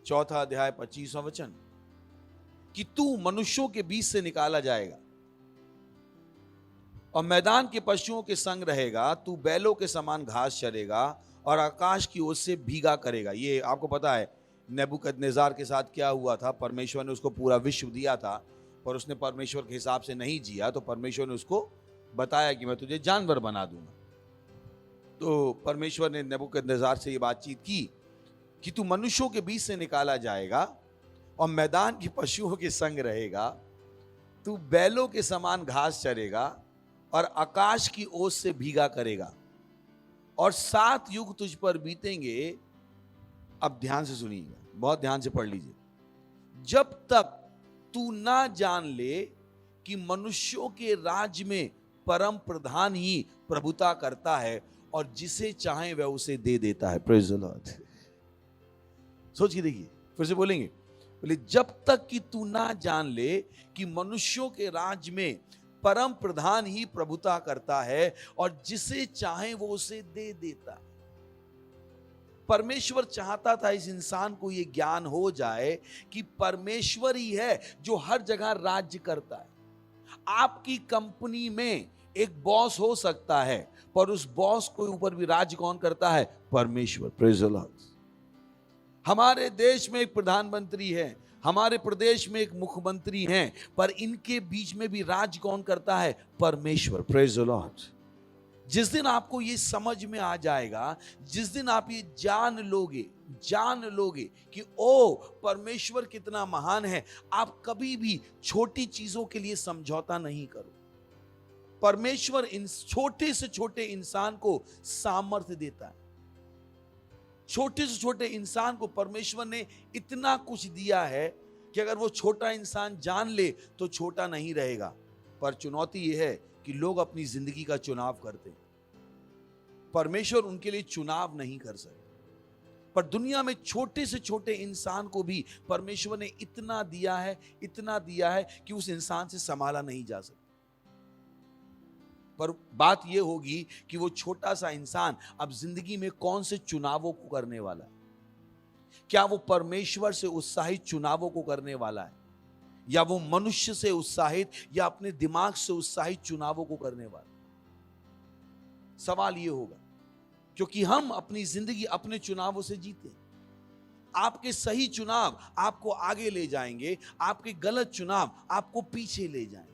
4 अध्याय 25वां वचन, कि तू मनुष्यों के बीच से निकाला जाएगा और मैदान के पशुओं के संग रहेगा, तू बैलों के समान घास चरेगा और आकाश की ओर से भीगा करेगा। ये आपको पता है नेबूकदनेस्जार के साथ क्या हुआ था। परमेश्वर ने उसको पूरा विश्व दिया था, पर उसने परमेश्वर के हिसाब से नहीं जिया, तो परमेश्वर ने उसको बताया कि मैं तुझे जानवर बना दूंगा। तो परमेश्वर ने नेबूकदनेस्जार से ये बातचीत की कि तू मनुष्यों के बीच से निकाला जाएगा और मैदान के पशुओं के संग रहेगा, तू बैलों के समान घास चरेगा और आकाश की ओस से भीगा करेगा, और 7 युग तुझ पर बीतेंगे। अब ध्यान से सुनिएगा, बहुत ध्यान से पढ़ लीजिए। जब तक तू ना जान ले कि मनुष्यों के राज्य में परम प्रधान ही प्रभुता करता है और जिसे चाहे वह उसे दे देता है। Praise the Lord. सोच के देखिए, फिर से बोलेंगे, बोले, जब तक कि तू ना जान ले कि मनुष्यों के राज्य में परम प्रधान ही प्रभुता करता है और जिसे चाहे वो उसे दे देता है। परमेश्वर चाहता था इस इंसान को ये ज्ञान हो जाए कि परमेश्वर ही है जो हर जगह राज्य करता है। आपकी कंपनी में एक बॉस हो सकता है, पर उस बॉस के ऊपर भी राज्य कौन करता है? परमेश्वर। Praise the Lord. हमारे देश में एक प्रधानमंत्री है, हमारे प्रदेश में एक मुख्यमंत्री हैं, पर इनके बीच में भी राज्य कौन करता है? परमेश्वर। Praise the Lord. जिस दिन आपको ये समझ में आ जाएगा, जिस दिन आप ये जान लोगे कि ओ परमेश्वर कितना महान है, आप कभी भी छोटी चीजों के लिए समझौता नहीं करो। परमेश्वर इन छोटे से छोटे इंसान को सामर्थ्य देता है। छोटे से छोटे इंसान को परमेश्वर ने इतना कुछ दिया है कि अगर वो छोटा इंसान जान ले तो छोटा नहीं रहेगा। पर चुनौती यह है कि लोग अपनी जिंदगी का चुनाव करते हैं, परमेश्वर उनके लिए चुनाव नहीं कर सकते। पर दुनिया में छोटे से छोटे इंसान को भी परमेश्वर ने इतना दिया है कि उस इंसान से संभाला नहीं जा सकता। पर बात यह होगी कि वो छोटा सा इंसान अब जिंदगी में कौन से चुनावों को करने वाला है। क्या वो परमेश्वर से उत्साहित चुनावों को करने वाला है, या वो मनुष्य से उत्साहित या अपने दिमाग से उत्साहित चुनावों को करने वाला? सवाल यह होगा, क्योंकि हम अपनी जिंदगी अपने चुनावों से जीते। आपके सही चुनाव आपको आगे ले जाएंगे, आपके गलत चुनाव आपको पीछे ले जाएंगे।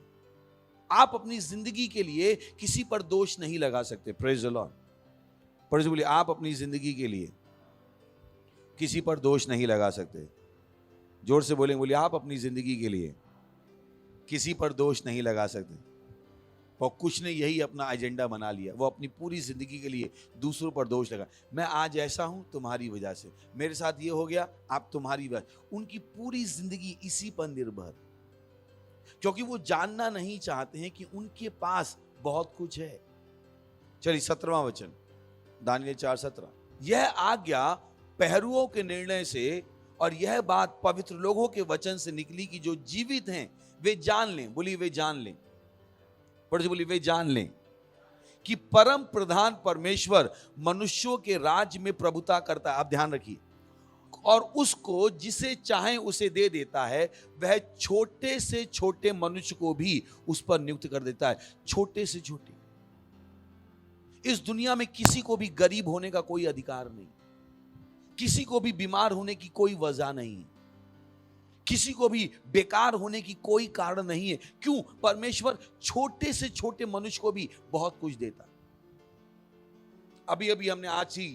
आप अपनी जिंदगी के लिए किसी पर दोष नहीं लगा सकते। Praise the Lord. प्रेज़ बोलिए, आप अपनी जिंदगी के लिए किसी पर दोष नहीं लगा सकते। जोर से बोलेंगे, बोलिए, आप अपनी जिंदगी के लिए किसी पर दोष नहीं लगा सकते। और कुछ ने यही अपना एजेंडा बना लिया, वो अपनी पूरी जिंदगी के लिए दूसरों पर दोष लगा। मैं आज ऐसा हूं तुम्हारी वजह से, मेरे साथ ये हो गया, आप तुम्हारी वजह। उनकी पूरी जिंदगी इसी पर निर्भर, क्योंकि वो जानना नहीं चाहते हैं कि उनके पास बहुत कुछ है। चलिए 17वां वचन, दानियल 4:17। यह आज्ञा पहरुओं के निर्णय से और यह बात पवित्र लोगों के वचन से निकली कि जो जीवित हैं वे जान लें। बोलिए, वे जान लें। बोलिए, वे जान लें कि परम प्रधान परमेश्वर मनुष्यों के राज्य में प्रभुता करता है। आप ध्यान रखिए, और उसको जिसे चाहे उसे दे देता है, वह छोटे से छोटे मनुष्य को भी उस पर नियुक्त कर देता है। छोटे से छोटे। इस दुनिया में किसी को भी गरीब होने का कोई अधिकार नहीं, किसी को भी बीमार होने की कोई वजह नहीं, किसी को भी बेकार होने की कोई कारण नहीं है। क्यों? परमेश्वर छोटे से छोटे मनुष्य को भी बहुत कुछ देता है। अभी अभी हमने आज ही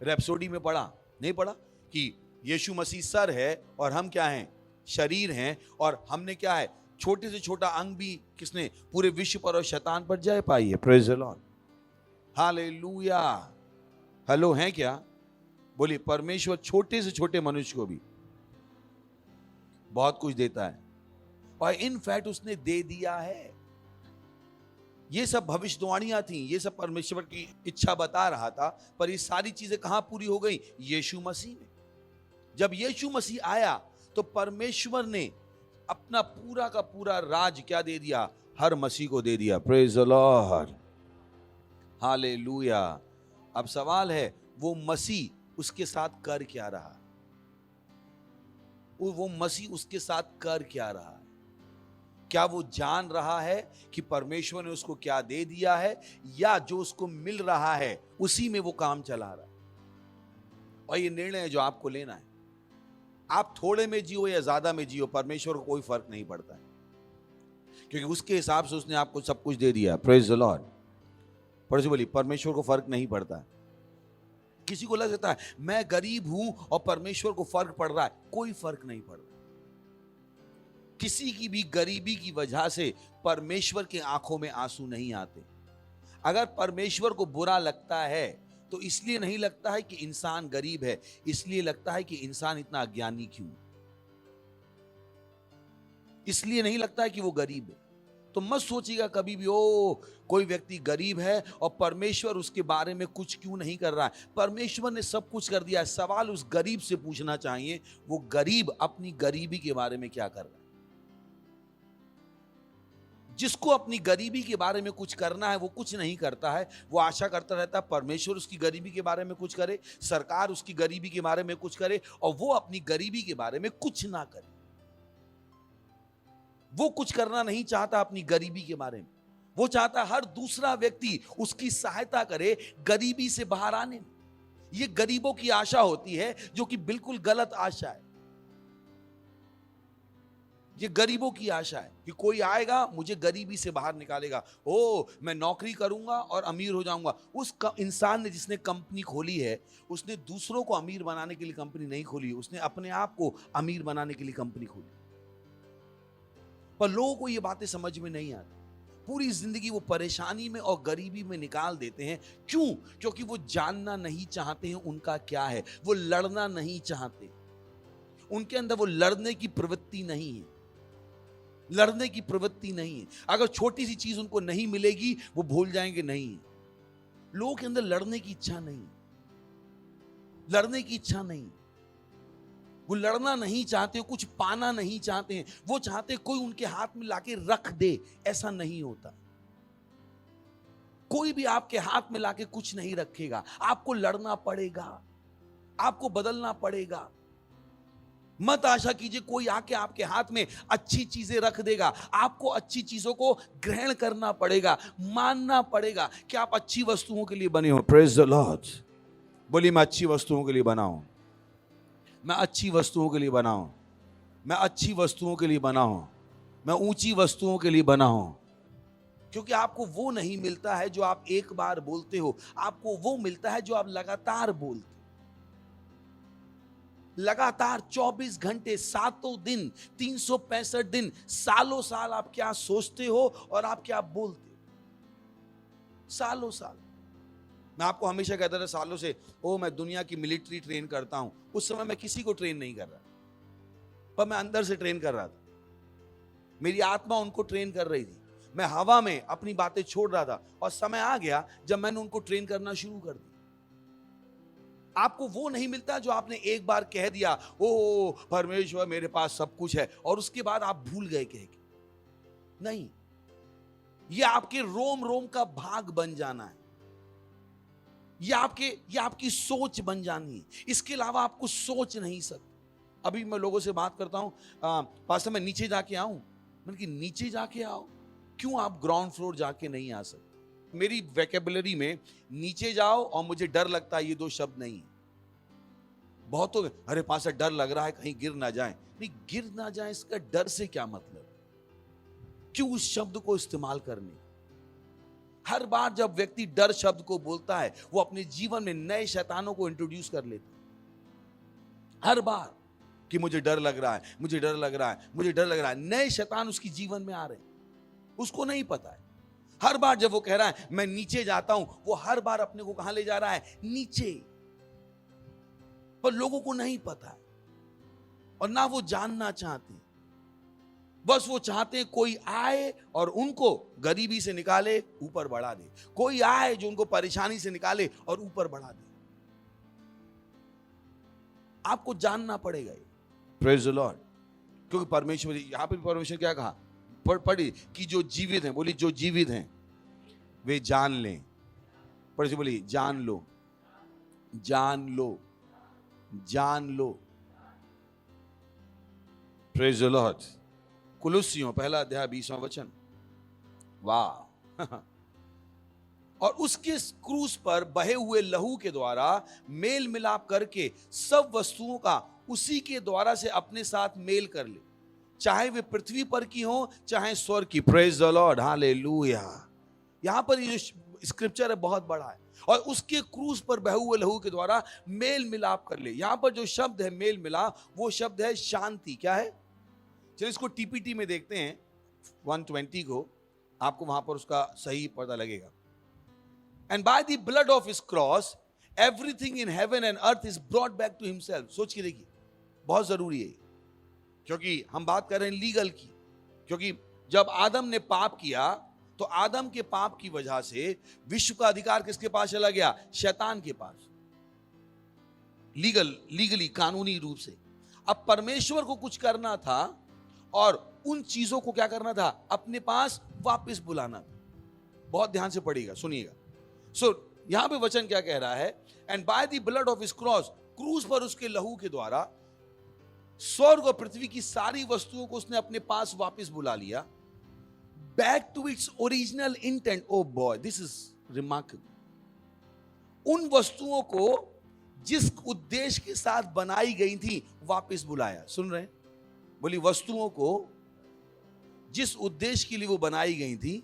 रैप्सोडी में पढ़ा, नहीं पढ़ा, कि यीशु मसीह सर है और हम क्या हैं? शरीर हैं। और हमने क्या है? छोटे से छोटा अंग भी किसने? पूरे विश्व पर और शैतान पर जय पाई है। Praise the lord, hallelujah. Hello, हैं क्या? बोलिए, परमेश्वर छोटे से छोटे मनुष्य को भी बहुत कुछ देता है और इनफैक्ट उसने दे दिया है। ये सब भविष्यवाणियां थी, ये सब परमेश्वर की इच्छा बता रहा था, पर ये सारी चीजें कहां पूरी हो गई? यीशु मसीह में। जब यीशु मसीह आया तो परमेश्वर ने अपना पूरा का पूरा राज क्या दे दिया? हर मसीह को दे दिया। Praise the lord, hallelujah. अब सवाल है, वो मसीह उसके साथ कर क्या रहा? वो मसीह उसके साथ कर क्या रहा है? क्या वो जान रहा है कि परमेश्वर ने उसको क्या दे दिया है, या जो उसको मिल रहा है उसी में वो काम चला रहा है? और ये निर्णय है जो आपको लेना है। आप थोड़े में जियो या ज्यादा में जियो, परमेश्वर को कोई फर्क नहीं पड़ता है, क्योंकि उसके हिसाब से उसने आपको सब कुछ दे दिया। Praise the Lord. पढ़ो, बोलिए, परमेश्वर को फर्क नहीं पड़ता है। किसी को लग सकता है मैं गरीब हूं और परमेश्वर को फर्क पड़ रहा है। कोई फर्क नहीं पड़ रहा। किसी की भी गरीबी की वजह से परमेश्वर के आंखों में आंसू नहीं आते। अगर परमेश्वर को बुरा लगता है तो इसलिए नहीं लगता है कि इंसान गरीब है, इसलिए लगता है कि इंसान इतना अज्ञानी क्यों। इसलिए नहीं लगता है कि वो गरीब है। तो मत सोचिएगा कभी भी, ओ कोई व्यक्ति गरीब है और परमेश्वर उसके बारे में कुछ क्यों नहीं कर रहा है। परमेश्वर ने सब कुछ कर दिया है। सवाल उस गरीब से पूछना चाहिए, वो गरीब अपनी गरीबी के बारे में क्या कर रहा है? जिसको अपनी गरीबी के बारे में कुछ करना है वो कुछ नहीं करता है। वो आशा करता रहता है परमेश्वर उसकी गरीबी के बारे में कुछ करे, सरकार उसकी गरीबी के बारे में कुछ करे, और वो अपनी गरीबी के बारे में कुछ ना करे। वो कुछ करना नहीं चाहता अपनी गरीबी के बारे में। वो चाहता हर दूसरा व्यक्ति उसकी सहायता करे गरीबी से बाहर आने में। ये गरीबों की आशा होती है, जो कि बिल्कुल गलत आशा है। ये गरीबों की आशा है कि कोई आएगा मुझे गरीबी से बाहर निकालेगा, ओ मैं नौकरी करूंगा और अमीर हो जाऊंगा। उस इंसान ने जिसने कंपनी खोली है, उसने दूसरों को अमीर बनाने के लिए कंपनी नहीं खोली, उसने अपने आप को अमीर बनाने के लिए कंपनी खोली। पर लोगों को ये बातें समझ में नहीं आती। पूरी जिंदगी वो परेशानी में और गरीबी में निकाल देते हैं। क्यों? क्योंकि वो जानना नहीं चाहते हैं उनका क्या है। वो लड़ना नहीं चाहते, उनके अंदर वो लड़ने की प्रवृत्ति नहीं है। लड़ने की प्रवृत्ति नहीं है। अगर छोटी सी चीज उनको नहीं मिलेगी वो भूल जाएंगे नहीं। लोगों के अंदर लड़ने की इच्छा नहीं, लड़ने की इच्छा नहीं। वो लड़ना नहीं चाहते, कुछ पाना नहीं चाहते हैं। वो चाहते कोई उनके हाथ में लाके रख दे। ऐसा नहीं होता। कोई भी आपके हाथ में लाके कुछ नहीं रखेगा। आपको लड़ना पड़ेगा, आपको बदलना पड़ेगा। मत आशा कीजिए कोई आके आपके हाथ में अच्छी चीजें रख देगा। आपको अच्छी चीजों को ग्रहण करना पड़ेगा, मानना पड़ेगा कि आप अच्छी वस्तुओं के लिए बने हो। Praise the Lord. बोलिए, मैं अच्छी वस्तुओं के लिए बना हूं, मैं अच्छी वस्तुओं के लिए बना हूं, मैं अच्छी वस्तुओं के लिए बना हूं, मैं ऊंची वस्तुओं के लिए बना हूं। क्योंकि आपको वो नहीं मिलता है जो आप एक बार बोलते हो, आपको वो मिलता है जो आप लगातार बोलते हो। लगातार 24 घंटे, 7 दिन, 365 दिन, सालों साल आप क्या सोचते हो और आप क्या बोलते हो। सालों साल। मैं आपको हमेशा कहता था सालों से, ओ मैं दुनिया की मिलिट्री ट्रेन करता हूं। उस समय मैं किसी को ट्रेन नहीं कर रहा, पर मैं अंदर से ट्रेन कर रहा था। मेरी आत्मा उनको ट्रेन कर रही थी। मैं हवा में अपनी बातें छोड़ रहा था, और समय आ गया जब मैंने उनको ट्रेन करना शुरू कर दिया। आपको वो नहीं मिलता जो आपने एक बार कह दिया, ओ परमेश्वर मेरे पास सब कुछ है, और उसके बाद आप भूल गए कह के। नहीं, ये आपके रोम रोम का भाग बन जाना है। ये आपकी सोच बन जानी है। इसके अलावा आप कुछ सोच नहीं सकते। अभी मैं लोगों से बात करता हूं, पास्टर मैं नीचे जाके आऊं, मैंने कि नीचे जाके आओ, क्यों आप ग्राउंड फ्लोर जाके नहीं आ सकते? मेरी वोकैबुलरी में नीचे जाओ और मुझे डर लगता है, ये दो शब्द नहीं है। बहुत तो अरे पास्टर डर लग रहा है कहीं गिर ना जाए। नहीं, गिर ना जाए इसका डर से क्या मतलब? क्यों उस शब्द को इस्तेमाल करने? हर बार जब व्यक्ति डर शब्द को बोलता है, वो अपने जीवन में नए शैतानों को इंट्रोड्यूस कर लेता है। हर बार कि मुझे डर लग रहा है, मुझे डर लग रहा है, मुझे डर लग रहा है, नए शैतान उसके जीवन में आ रहे हैं, उसको नहीं पता है। हर बार जब वो कह रहा है मैं नीचे जाता हूं, वो हर बार अपने को कहां ले जा रहा है? नीचे। पर लोगों को नहीं पता है और ना वो जानना चाहते। बस वो चाहते हैं कोई आए और उनको गरीबी से निकाले, ऊपर बढ़ा दे। कोई आए जो उनको परेशानी से निकाले और ऊपर बढ़ा दे। आपको जानना पड़ेगा ये। Praise the Lord. क्योंकि परमेश्वर, यहां पे परमेश्वर क्या कहा? पढ़ी कि जो जीवित हैं, बोली जो जीवित हैं वे जान लें। पढ़ी बोली जान लो, जान लो, जान लो। Praise the lord. कुलुस्सियों पहला अध्याय 20वां वचन। वाह। और उसके क्रूस पर बहे हुए लहू के द्वारा मेल मिलाप करके सब वस्तुओं का उसी के द्वारा से अपने साथ मेल कर ले, चाहे वे पृथ्वी पर की हो चाहे स्वर्ग की। Praise the lord, hallelujah. यहां पर ये जो स्क्रिप्चर है बहुत बड़ा है। और उसके क्रूस पर बहे हुए लहू के द्वारा मेल मिलाप कर ले। यहां पर जो शब्द है मेल मिलाप, वो शब्द है शांति। क्या है? चलिए इसको टीपीटी में देखते हैं 120 को, आपको वहां पर उसका सही पता लगेगा। And by the blood of his cross, everything in heaven and earth is brought back to himself. सोच के देखिए, बहुत जरूरी है, क्योंकि हम बात कर रहे हैं लीगल की। क्योंकि जब आदम ने पाप किया, तो आदम के पाप की वजह से विश्व का अधिकार किसके पास चला गया? शैतान के पास। लीगली, कानूनी रूप से। अब परमेश्वर को कुछ करना था और उन चीजों को क्या करना था? अपने पास वापस बुलाना था। बहुत ध्यान से पढ़िएगा, सुनिएगा। यहां पे वचन क्या कह रहा है? And by the blood of his cross, क्रूस पर उसके लहू के द्वारा स्वर्ग और पृथ्वी की सारी वस्तुओं को उसने अपने पास वापस बुला लिया, back to its original intent. Oh boy, this is remarkable. उन वस्तुओं को जिस उद्देश्य के साथ बनाई गई थी वापस बुलाया। सुन रहे हैं? बोली वस्तुओं को जिस उद्देश्य के लिए वो बनाई गई थी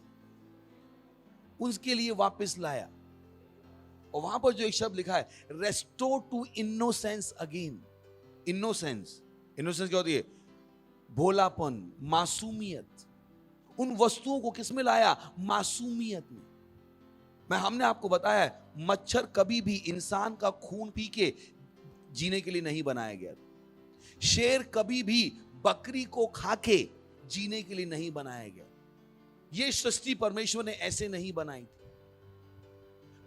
उसके लिए वापस लाया। और वहां पर जो एक शब्द लिखा है, restore to innocence again. Innocence क्या होती है? भोलापन, मासूमियत। उन वस्तुओं को किस में लाया? मासूमियत में। हमने आपको बताया, मच्छर कभी भी इंसान का खून पी के जीने के लिए नहीं बनाया गया। शेर कभी भी बकरी को खा के जीने के लिए नहीं बनाया गया। ये सृष्टि परमेश्वर ने ऐसे नहीं बनाई थी।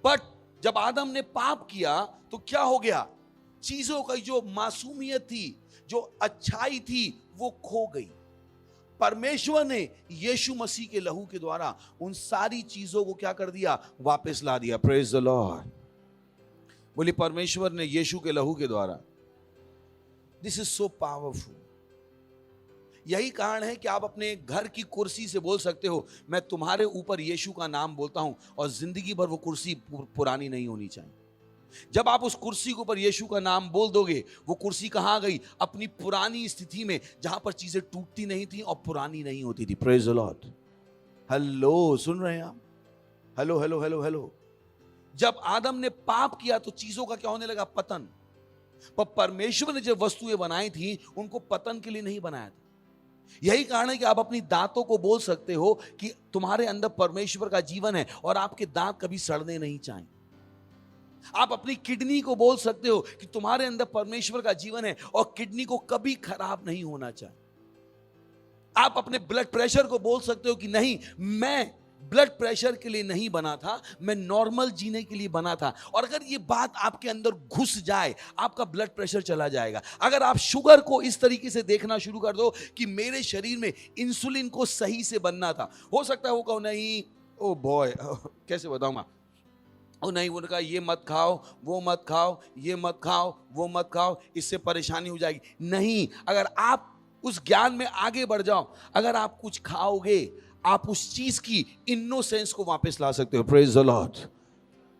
बट जब आदम ने पाप किया तो क्या हो गया? चीजों की जो मासूमियत थी, जो अच्छाई थी, वो खो गई। परमेश्वर ने यीशु मसीह के लहू के द्वारा उन सारी चीजों को क्या कर दिया? वापस ला दिया। Praise the Lord. बोली परमेश्वर ने यीशु के लहू के द्वारा। This is so powerful. यही कारण है कि आप अपने घर की कुर्सी से बोल सकते हो, मैं तुम्हारे ऊपर यीशु का नाम बोलता हूं, और जिंदगी भर वो कुर्सी पुरानी नहीं होनी चाहिए। जब आप उस कुर्सी के ऊपर यीशु का नाम बोल दोगे, वो कुर्सी कहां गई? अपनी पुरानी स्थिति में, जहां पर चीजें टूटती नहीं थी और पुरानी नहीं होती थी। Praise the Lord. हेलो, सुन रहे हैं आप? Hello hello hello hello. जब आदम ने पाप किया तो चीजों का क्या होने लगा? पतन। पर परमेश्वर ने जब वस्तुएं बनाई थी, उनको पतन के लिए नहीं बनाया था। यही कारण है कि आप अपनी दांतों को बोल सकते हो कि तुम्हारे अंदर परमेश्वर का जीवन है और आपके दांत कभी सड़ने नहीं चाहिए। आप अपनी किडनी को बोल सकते हो कि तुम्हारे अंदर परमेश्वर का जीवन है और किडनी को कभी खराब नहीं होना चाहिए। आप अपने ब्लड प्रेशर को बोल सकते हो कि नहीं, मैं ब्लड प्रेशर के लिए नहीं बना था, मैं नॉर्मल जीने के लिए बना था। और अगर ये बात आपके अंदर घुस जाए, आपका ब्लड प्रेशर चला जाएगा। अगर आप शुगर को इस तरीके से देखना शुरू कर दो कि मेरे शरीर में इंसुलिन को सही से बनना था, हो सकता है वो कहो नहीं, ओ बॉय कैसे बताऊं मैं, और नहीं, उन्होंने कहा ये मत खाओ, वो मत खाओ, ये मत खाओ, वो मत खाओ, इससे परेशानी हो जाएगी। नहीं, अगर आप उस ज्ञान में आगे बढ़ जाओ, अगर आप कुछ खाओगे, आप उस चीज की इनोसेंस को वापस ला सकते हो। Praise the Lord.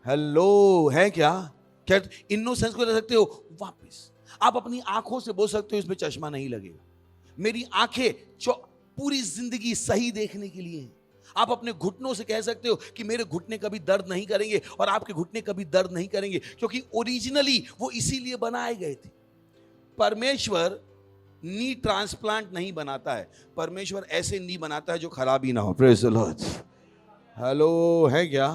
हेलो, है क्या? क्या इनोसेंस को ला सकते हो वापस? आप अपनी आंखों से बोल सकते हो इसमें चश्मा नहीं लगेगा। मेरी आंखें पूरी जिंदगी सही देखने के लिए हैं। आप अपने घुटनों से कह सकते हो कि मेरे घुटने कभी दर्द नहीं करेंगे, और आपके घुटने कभी दर्द नहीं करेंगे, क्योंकि ओरिजिनली वो इसीलिए बनाए गए थे। परमेश्वर नी ट्रांसप्लांट नहीं बनाता है, परमेश्वर ऐसे नी बनाता है जो खराब ही ना हो। Praise the Lord. हेलो, है क्या?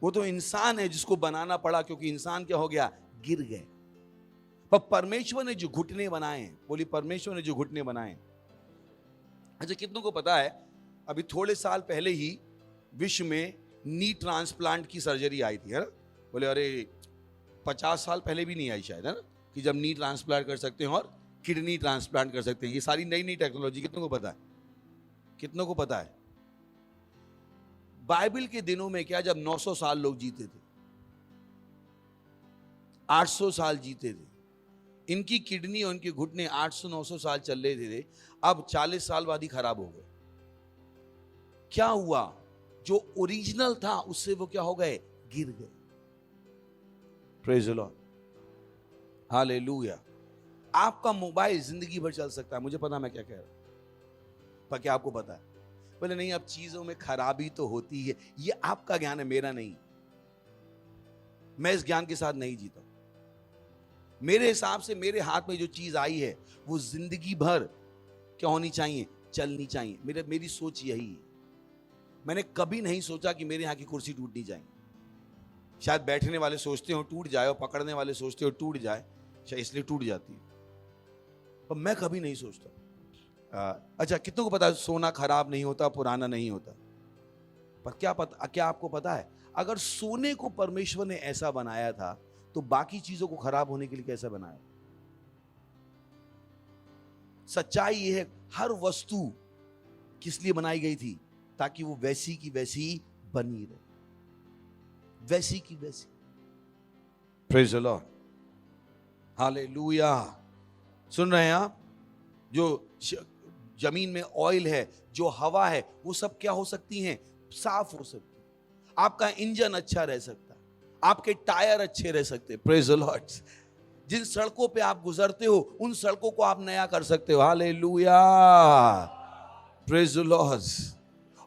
वो तो इंसान है जिसको बनाना पड़ा, क्योंकि इंसान क्या हो गया? गिर गए। पर परमेश्वर ने जो घुटने बनाए हैं, बोली परमेश्वर ने जो घुटने बनाए हैं। अच्छा, कितनों को पता है अभी थोड़े साल पहले ही विश्व में नी ट्रांसप्लांट की सर्जरी आई थी, है ना? बोले अरे 50 साल पहले भी नहीं आई शायद, है ना, कि जब नी ट्रांसप्लांट कर सकते हैं और किडनी ट्रांसप्लांट कर सकते हैं। ये सारी नई नई टेक्नोलॉजी कितनों को पता है? कितनों को पता है? बाइबल के दिनों में क्या, जब 900 साल लोग जीते थे, 800 साल जीते थे, इनकी किडनी और इनके घुटने 800-900 साल चल रहे थे, अब 40 साल बाद ही खराब हो गए। क्या हुआ? जो ओरिजिनल था उससे वो क्या हो गए? गिर गए। Praise the lord, hallelujah. आपका मोबाइल जिंदगी भर चल सकता है, मुझे पता मैं क्या कह रहा हूं, पर क्या आपको पता है? बोले नहीं, अब चीजों में खराबी तो होती है। ये आपका ज्ञान है, मेरा नहीं। मैं इस ज्ञान के साथ नहीं जीता। मेरे हिसाब से मेरे हाथ में जो चीज आई है वो जिंदगी भर क्या होनी चाहिए? चलनी चाहिए। मेरी सोच यही है। मैंने कभी नहीं सोचा कि मेरे यहाँ की कुर्सी टूटनी चाहिए। शायद बैठने वाले सोचते हो टूट जाए, और पकड़ने वाले सोचते हो टूट जाए, शायद इसलिए टूट जाती है, पर मैं कभी नहीं सोचता। अच्छा, कितनों को पता है सोना खराब नहीं होता, पुराना नहीं होता? पर क्या आपको पता है, अगर सोने को परमेश्वर ने ऐसा बनाया था, तो बाकी चीजों को खराब होने के लिए कैसे बनाया? सच्चाई यह है, हर वस्तु किस लिए बनाई गई थी? ताकि वो वैसी की वैसी बनी रहे, वैसी की वैसी। Praise the lord, hallelujah. सुन रहे हैं आप? जो जमीन में ऑयल है, जो हवा है, वो सब क्या हो सकती हैं? साफ हो सकती है। आपका इंजन अच्छा रह सकता है, आपके टायर अच्छे रह सकते हैं। Praise the Lord. जिन सड़कों पे आप गुजरते हो, उन सड़कों को आप नया कर सकते हो। Hallelujah, praise the Lord.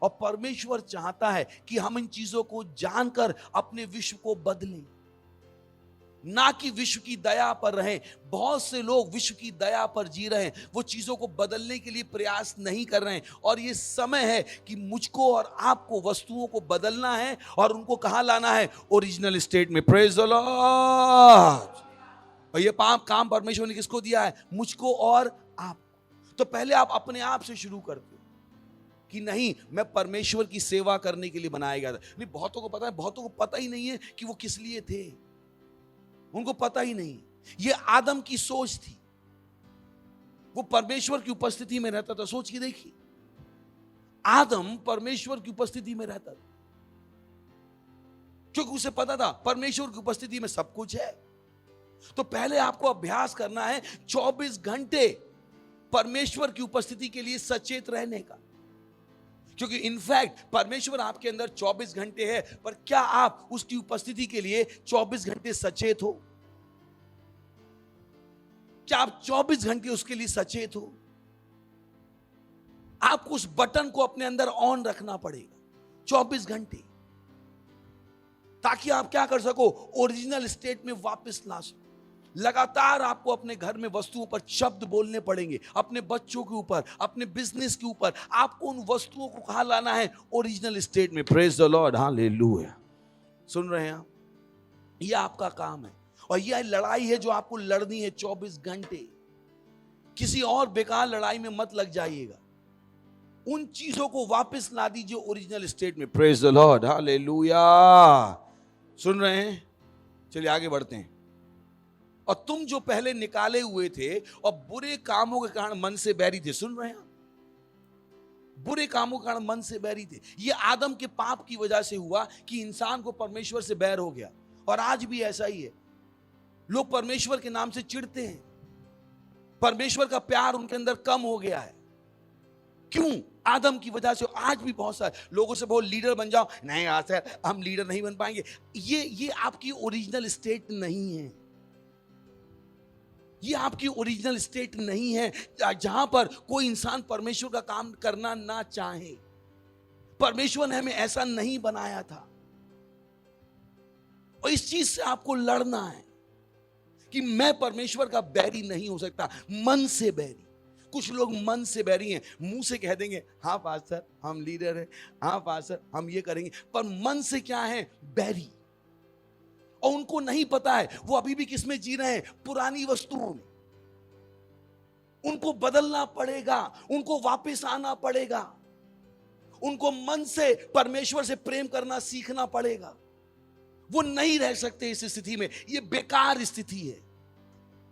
और परमेश्वर चाहता है कि हम इन चीजों को जानकर अपने विश्व को बदलें, ना कि विश्व की दया पर रहें। बहुत से लोग विश्व की दया पर जी रहे हैं, वो चीजों को बदलने के लिए प्रयास नहीं कर रहे हैं। और ये समय है कि मुझको और आपको वस्तुओं को बदलना है और उनको कहां लाना है? ओरिजिनल स्टेट में। Praise the Lord. और ये काम परमेश्वर ने किसको दिया है? मुझको और आप। तो पहले आप अपने आप से शुरू करते हो कि नहीं, मैं परमेश्वर की सेवा करने के लिए बनाया गया था। नहीं, बहुतों को पता है, बहुतों को पता ही नहीं है कि वो किस लिए थे। उनको पता ही नहीं। ये आदम की सोच थी। वो परमेश्वर की उपस्थिति में रहता था। सोच के देखिए, आदम परमेश्वर की उपस्थिति में रहता था, क्योंकि उसे पता था परमेश्वर की उपस्थिति में सब कुछ है। तो पहले आपको अभ्यास करना है 24 घंटे परमेश्वर की उपस्थिति के लिए सचेत रहने का, क्योंकि इनफैक्ट परमेश्वर आपके अंदर 24 घंटे है। पर क्या आप उसकी उपस्थिति के लिए 24 घंटे सचेत हो? क्या आप 24 घंटे उसके लिए सचेत हो? आपको उस बटन को अपने अंदर ऑन रखना पड़ेगा 24 घंटे, ताकि आप क्या कर सको? ओरिजिनल स्टेट में वापस ला सको। लगातार आपको अपने घर में वस्तुओं पर शब्द बोलने पड़ेंगे, अपने बच्चों के ऊपर, अपने बिजनेस के ऊपर। आपको उन वस्तुओं को कहां लाना है? ओरिजिनल स्टेट में। Praise the lord, hallelujah. सुन रहे हैं आप? यह आपका काम है, और यह लड़ाई है जो आपको लड़नी है 24 घंटे। किसी और बेकार लड़ाई में मत लग जाइएगा। उन चीजों को वापस ला दीजिए ओरिजिनल स्टेट में। Praise the lord, hallelujah. सुन रहे हैं? चलिए आगे बढ़ते हैं। और तुम जो पहले निकाले हुए थे और बुरे कामों के कारण मन से बैरी थे। सुन रहे हैं? बुरे कामों के कारण मन से बैरी थे। ये आदम के पाप की वजह से हुआ कि इंसान को परमेश्वर से बैर हो गया। और आज भी ऐसा ही है, लोग परमेश्वर के नाम से चिढ़ते हैं, परमेश्वर का प्यार उनके अंदर कम हो गया है। क्यों? आदम की वजह से। आज भी बहुत सारे लोगों से बहुत लीडर बन जाओ, नहीं आज सर हम लीडर नहीं बन पाएंगे। ये आपकी ओरिजिनल स्टेट नहीं है। ये आपकी ओरिजिनल स्टेट नहीं है जहां पर कोई इंसान परमेश्वर का काम करना ना चाहे। परमेश्वर ने हमें ऐसा नहीं बनाया था। और इस चीज से आपको लड़ना है कि मैं परमेश्वर का बैरी नहीं हो सकता। मन से बैरी। कुछ लोग मन से बैरी हैं, मुंह से कह देंगे हाँ पास्टर हम लीडर हैं, हाँ पास्टर हम ये करेंगे, पर मन से क्या है? बैरी। और उनको नहीं पता है वो अभी भी किस में जी रहे हैं? पुरानी वस्तुओं में। उनको बदलना पड़ेगा, उनको वापस आना पड़ेगा, उनको मन से परमेश्वर से प्रेम करना सीखना पड़ेगा। वो नहीं रह सकते इस स्थिति में। ये बेकार स्थिति है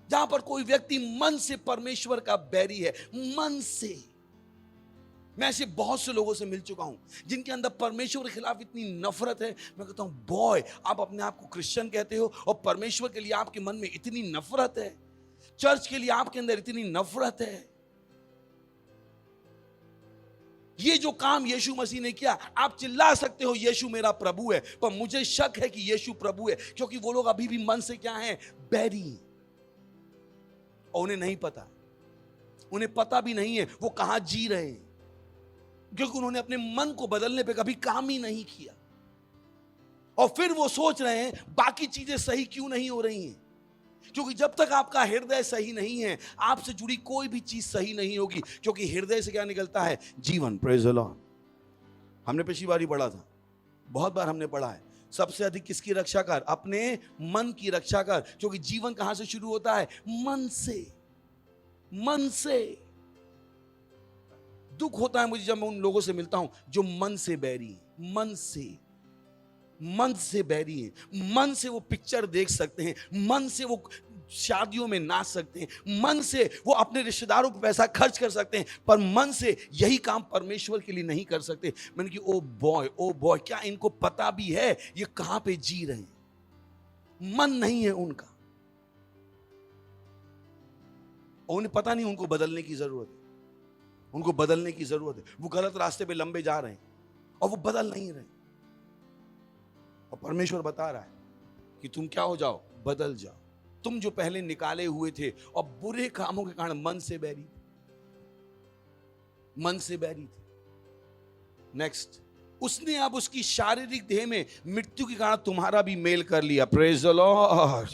जहां पर कोई व्यक्ति मन से परमेश्वर का बैरी है। मन से। मैं ऐसे बहुत से लोगों से मिल चुका हूं जिनके अंदर परमेश्वर के खिलाफ इतनी नफरत है। मैं कहता हूं बॉय, आप अपने आप को क्रिश्चियन कहते हो और परमेश्वर के लिए आपके मन में इतनी नफरत है, चर्च के लिए आपके अंदर इतनी नफरत है। ये जो काम यीशु मसीह ने किया, आप चिल्ला सकते हो यीशु मेरा प्रभु है, पर मुझे शक है कि यीशु प्रभु है, क्योंकि वो लोग अभी भी मन से क्या हैं? बैरी। और उन्हें नहीं पता, उन्हें पता भी नहीं है वो कहां जी रहे हैं, क्योंकि उन्होंने अपने मन को बदलने पे कभी काम ही नहीं किया। और फिर वो सोच रहे हैं बाकी चीजें सही क्यों नहीं हो रही हैं, क्योंकि जब तक आपका हृदय सही नहीं है आपसे जुड़ी कोई भी चीज सही नहीं होगी, क्योंकि हृदय से क्या निकलता है? जीवन। Praise the Lord. हमने पिछली बार ही पढ़ा था, बहुत बार हमने पढ़ा है, सबसे अधिक किसकी रक्षा कर? अपने मन की रक्षा कर, क्योंकि जीवन कहां से शुरू होता है? मन से। मन से। दुख होता है मुझे जब मैं उन लोगों से मिलता हूं जो मन से बैरी हैं। मन से बैरी हैं। मन से वो पिक्चर देख सकते हैं, मन से वो शादियों में नाच सकते हैं, मन से वो अपने रिश्तेदारों पर पैसा खर्च कर सकते हैं, पर मन से यही काम परमेश्वर के लिए नहीं कर सकते। मैंने कि ओ बॉय, क्या इनको पता भी है ये कहां पे जी रहे हैं? मन नहीं है उनका, और उन्हें पता नहीं उनको बदलने की जरूरत है। उनको बदलने की जरूरत है। वो गलत रास्ते पे लंबे जा रहे हैं और वो बदल नहीं रहे, और परमेश्वर बता रहा है कि तुम क्या हो जाओ? बदल जाओ। तुम जो पहले निकाले हुए थे और बुरे कामों के कारण मन से बैरी थे। नेक्स्ट, उसने अब उसकी शारीरिक देह में मृत्यु के कारण तुम्हारा भी मेल कर लिया। Praise the Lord.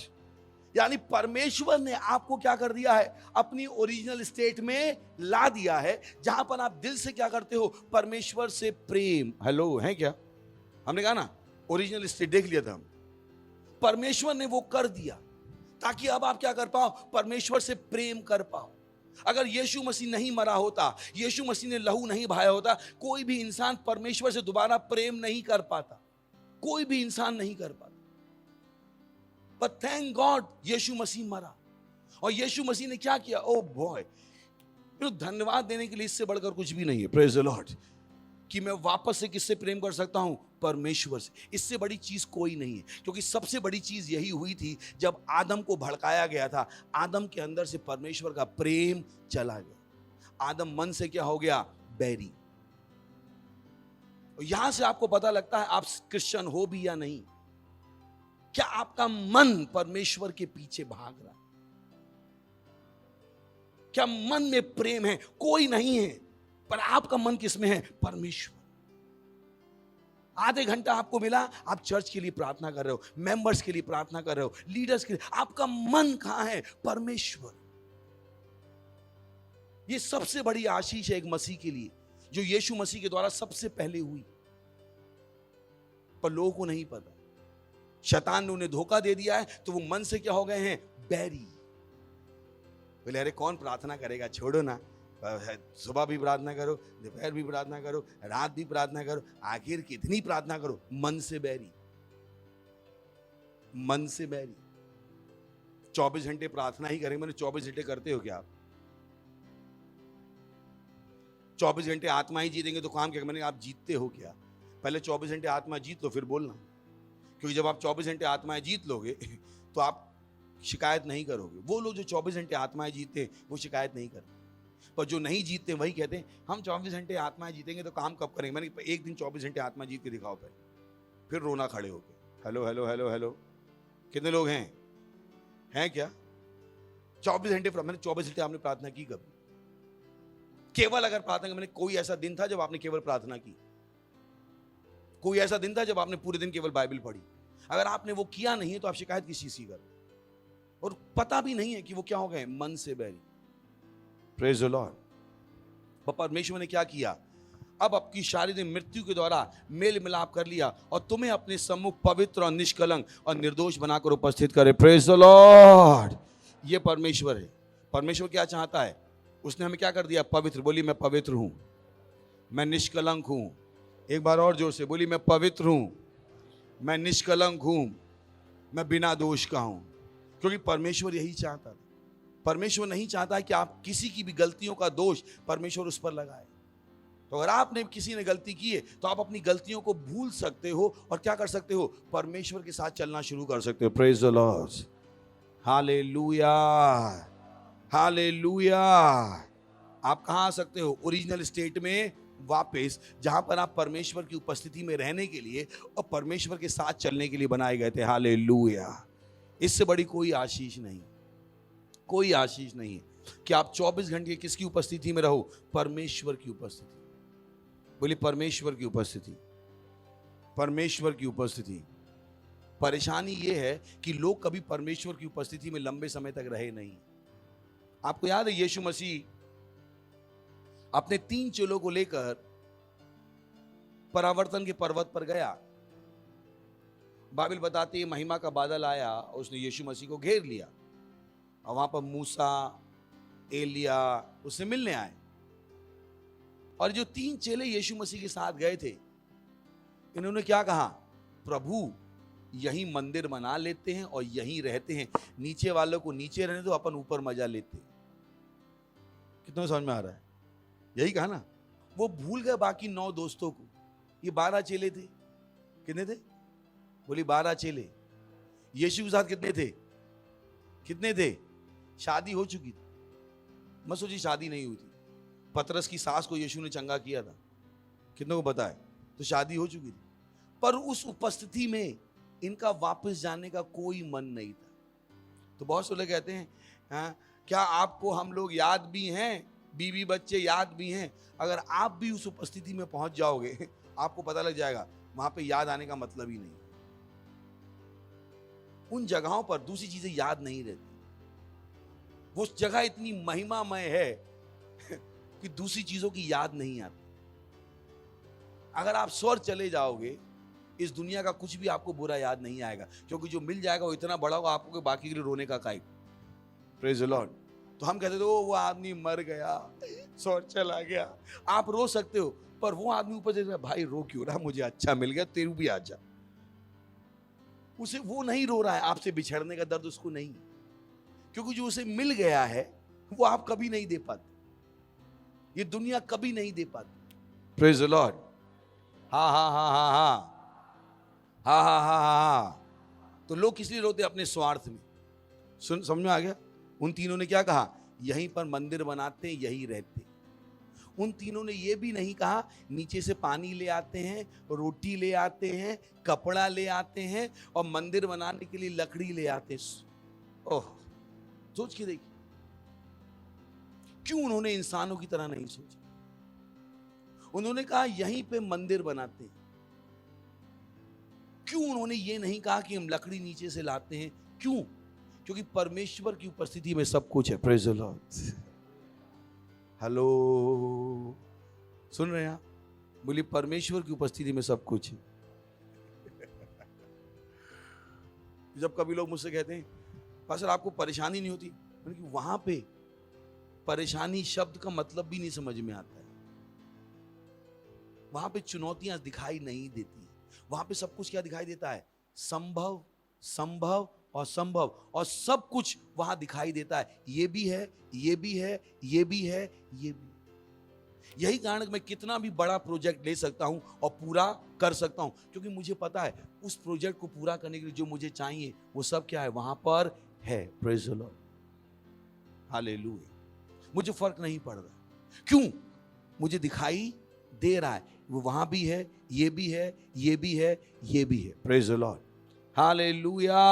यानी परमेश्वर ने आपको क्या कर दिया है? अपनी ओरिजिनल स्टेट में ला दिया है, जहां पर आप दिल से क्या करते हो? परमेश्वर से प्रेम। हेलो, है क्या? हमने कहा ना ओरिजिनल स्टेट देख लिया था हम। परमेश्वर ने वो कर दिया ताकि अब आप क्या कर पाओ? परमेश्वर से प्रेम कर पाओ। अगर यीशु मसीह नहीं मरा होता, यीशु मसीह ने लहू नहीं बहाया होता, कोई भी इंसान परमेश्वर से दोबारा प्रेम नहीं कर पाता। कोई भी इंसान नहीं कर पाता। बट थैंक गॉड यीशु मसीह मरा, और यीशु मसीह ने क्या किया? ओ बॉय, धन्यवाद देने के लिए इससे बढ़कर कुछ भी नहीं है। Praise the Lord. कि मैं वापस से किससे प्रेम कर सकता हूं? परमेश्वर से। इससे बड़ी चीज कोई नहीं है, क्योंकि सबसे बड़ी चीज यही हुई थी जब आदम को भड़काया गया था। आदम के अंदर से परमेश्वर का प्रेम चला गया। आदम मन से क्या हो गया? बैरी। यहां से आपको पता लगता है आप क्रिश्चियन हो भी या नहीं। क्या आपका मन परमेश्वर के पीछे भाग रहा है? क्या मन में प्रेम है? कोई नहीं है, पर आपका मन किसमें है? परमेश्वर। आधे घंटा आपको मिला, आप चर्च के लिए प्रार्थना कर रहे हो, मेंबर्स के लिए प्रार्थना कर रहे हो, लीडर्स के लिए। आपका मन कहां है? परमेश्वर। ये सबसे बड़ी आशीष है एक मसीह के लिए, जो यीशु मसीह के द्वारा सबसे पहले हुई, पर लोगों को नहीं पता। शैतान ने उन्हें धोखा दे दिया है, तो वो मन से क्या हो गए हैं? बैरी। बोले अरे कौन प्रार्थना करेगा, छोड़ो ना, सुबह भी प्रार्थना करो, दोपहर भी प्रार्थना करो, रात भी प्रार्थना करो, आखिर कितनी प्रार्थना करो? मन से बैरी। मन से बैरी। 24 घंटे प्रार्थना ही करेंगे, मैंने 24 घंटे करते हो क्या आप? 24 घंटे आत्मा ही जीतेंगे तो काम क्या? मैंने कहा, आप जीतते हो क्या? पहले 24 घंटे आत्मा जीत लो फिर बोलना, क्योंकि जब आप 24 घंटे आत्माएं जीत लोगे तो आप शिकायत नहीं करोगे। वो लोग जो 24 घंटे आत्माएं जीतते हैं वो शिकायत नहीं करते, पर जो नहीं जीतते वही कहते हैं हम 24 घंटे आत्माएं जीतेंगे तो काम कब करेंगे? मैंने एक दिन 24 घंटे आत्मा जीत के दिखाओ पहले, फिर रोना खड़े होके। हेलो हेलो हेलो हेलो, कितने लोग हैं क्या 24 घंटे? मैंने 24 घंटे आपने प्रार्थना की कभी? केवल अगर प्रार्थना, मैंने कोई ऐसा दिन था जब आपने केवल प्रार्थना की? कोई ऐसा दिन था जब आपने पूरे दिन केवल बाइबल पढ़ी? अगर आपने वो किया नहीं है तो आप शिकायत किस चीज की कर, और पता भी नहीं है कि वो क्या हो गए, मन से बैरी। Praise the Lord. पर परमेश्वर ने क्या किया? अब आपकी शारीरिक मृत्यु के द्वारा मेल मिलाप कर लिया और तुम्हें अपने सम्मुख पवित्र और निष्कलंक और निर्दोष बनाकर उपस्थित करे। Praise the Lord. ये परमेश्वर है। परमेश्वर क्या चाहता है? उसने हमें क्या कर दिया? पवित्र। बोली मैं पवित्र हूं, मैं निष्कलंक हूं। एक बार और जोर से बोली मैं पवित्र हूं, मैं निष्कलंक हूं, मैं बिना दोष का हूं। क्योंकि परमेश्वर यही चाहता था। परमेश्वर नहीं चाहता कि आप किसी की भी गलतियों का दोष परमेश्वर उस पर लगाए। तो अगर आपने किसी ने गलती की है तो आप अपनी गलतियों को भूल सकते हो और क्या कर सकते हो? परमेश्वर के साथ चलना शुरू कर सकते हो। Praise the lord. Hallelujah, hallelujah. आप कहां आ सकते हो? ओरिजिनल स्टेट में वापस, जहां पर आप परमेश्वर की उपस्थिति में रहने के लिए और परमेश्वर के साथ चलने के लिए बनाए गए थे। हालेलुया। इससे बड़ी कोई आशीष नहीं, कोई आशीष नहीं है कि आप 24 घंटे किसकी उपस्थिति में रहो? परमेश्वर की उपस्थिति। बोली परमेश्वर की उपस्थिति, परमेश्वर की उपस्थिति। परेशानी यह है कि लोग कभी परमेश्वर की उपस्थिति में लंबे समय तक रहे नहीं। आपको याद है यीशु मसीह अपने 3 चेलों को लेकर परावर्तन के पर्वत पर गया। बाइबल बताती है महिमा का बादल आया और उसने यीशु मसीह को घेर लिया और वहां पर मूसा, एलिया उससे मिलने आए। और जो 3 चेले यीशु मसीह के साथ गए थे, इन्होंने क्या कहा? प्रभु यहीं मंदिर बना लेते हैं और यहीं रहते हैं, नीचे वालों को नीचे रहने दो, अपन ऊपर मजा लेते हैं। कितना समझ में आ रहा है? यही कहा ना। वो भूल गए बाकी 9 दोस्तों को। ये 12 चेले थे। कितने थे? बोली 12 चेले। यीशु के साथ कितने थे? कितने थे? शादी हो चुकी थी। मत सोचिए शादी नहीं हुई थी। पतरस की सास को यीशु ने चंगा किया था, कितनों को पता है? तो शादी हो चुकी थी, पर उस उपस्थिति में इनका वापस जाने का कोई मन नहीं था। तो बहुत से लोग कहते हैं हाँ, क्या आपको हम लोग याद भी हैं? बीवी बच्चे याद भी हैं? अगर आप भी उस उपस्थिति में पहुंच जाओगे, आपको पता लग जाएगा वहां पे याद आने का मतलब ही नहीं। उन जगहों पर दूसरी चीजें याद नहीं रहती। वो जगह इतनी महिमामय है कि दूसरी चीजों की याद नहीं आती। अगर आप स्वर्ग चले जाओगे, इस दुनिया का कुछ भी आपको बुरा याद नहीं आएगा, क्योंकि जो मिल जाएगा वो इतना बड़ा होगा आपको कि बाकी के लिए रोने का काई। Praise the Lord. तो हम कहते थे वो आदमी मर गया, स्वर्ग चला गया। आप रो सकते हो, पर वो आदमी ऊपर से भाई रो क्यों रहा, मुझे अच्छा मिल गया, तेरू भी आ जा। उसे वो नहीं रो रहा है, आपसे बिछड़ने का दर्द उसको नहीं, क्योंकि जो उसे मिल गया है वो आप कभी नहीं दे पाते, ये दुनिया कभी नहीं दे पाती। Praise the Lord. हाँ हाँ हाँ हाँ हाँ हाँ हाँ हाँ हाँ हाँ। तो लोग किस लिए रोते? अपने स्वार्थ में। सुन, समझ में आ गया? उन तीनों ने क्या कहा? यहीं पर मंदिर बनाते, यहीं रहते। उन तीनों ने ये भी नहीं कहा नीचे से पानी ले आते हैं, रोटी ले आते हैं, कपड़ा ले आते हैं और मंदिर बनाने के लिए लकड़ी ले आते हैं। ओह, सोच के देखिए, क्यों उन्होंने इंसानों की तरह नहीं सोचा? उन्होंने कहा यहीं पे मंदिर बनाते हैं। क्यों उन्होंने ये नहीं कहा कि हम लकड़ी नीचे से लाते हैं? क्यों? क्योंकि परमेश्वर की उपस्थिति में सब कुछ है। Praise the Lord. हेलो, सुन रहे हैं आप? बोलिए परमेश्वर की उपस्थिति में सब कुछ है। जब कभी लोग मुझसे कहते हैं पास्टर आपको परेशानी नहीं होती, क्योंकि वहां पे परेशानी शब्द का मतलब भी नहीं समझ में आता है। वहां पे चुनौतियां दिखाई नहीं देती, वहां पे सब कुछ क्या दिखाई देता है? संभव, संभव और संभव, और सब कुछ वहां दिखाई देता है। ये भी है, ये भी है, ये भी है, ये भी। यही कारण है कि मैं कितना भी बड़ा प्रोजेक्ट ले सकता हूं और पूरा कर सकता हूं, क्योंकि मुझे पता है उस प्रोजेक्ट को पूरा करने के लिए जो मुझे चाहिए वो सब क्या है, वहां पर है। Praise the lord, hallelujah. मुझे फर्क नहीं पड़ रहा, क्यों? मुझे दिखाई दे रहा है वो वहां भी है, ये भी है, ये भी है, ये भी है। Praise the lord, hallelujah.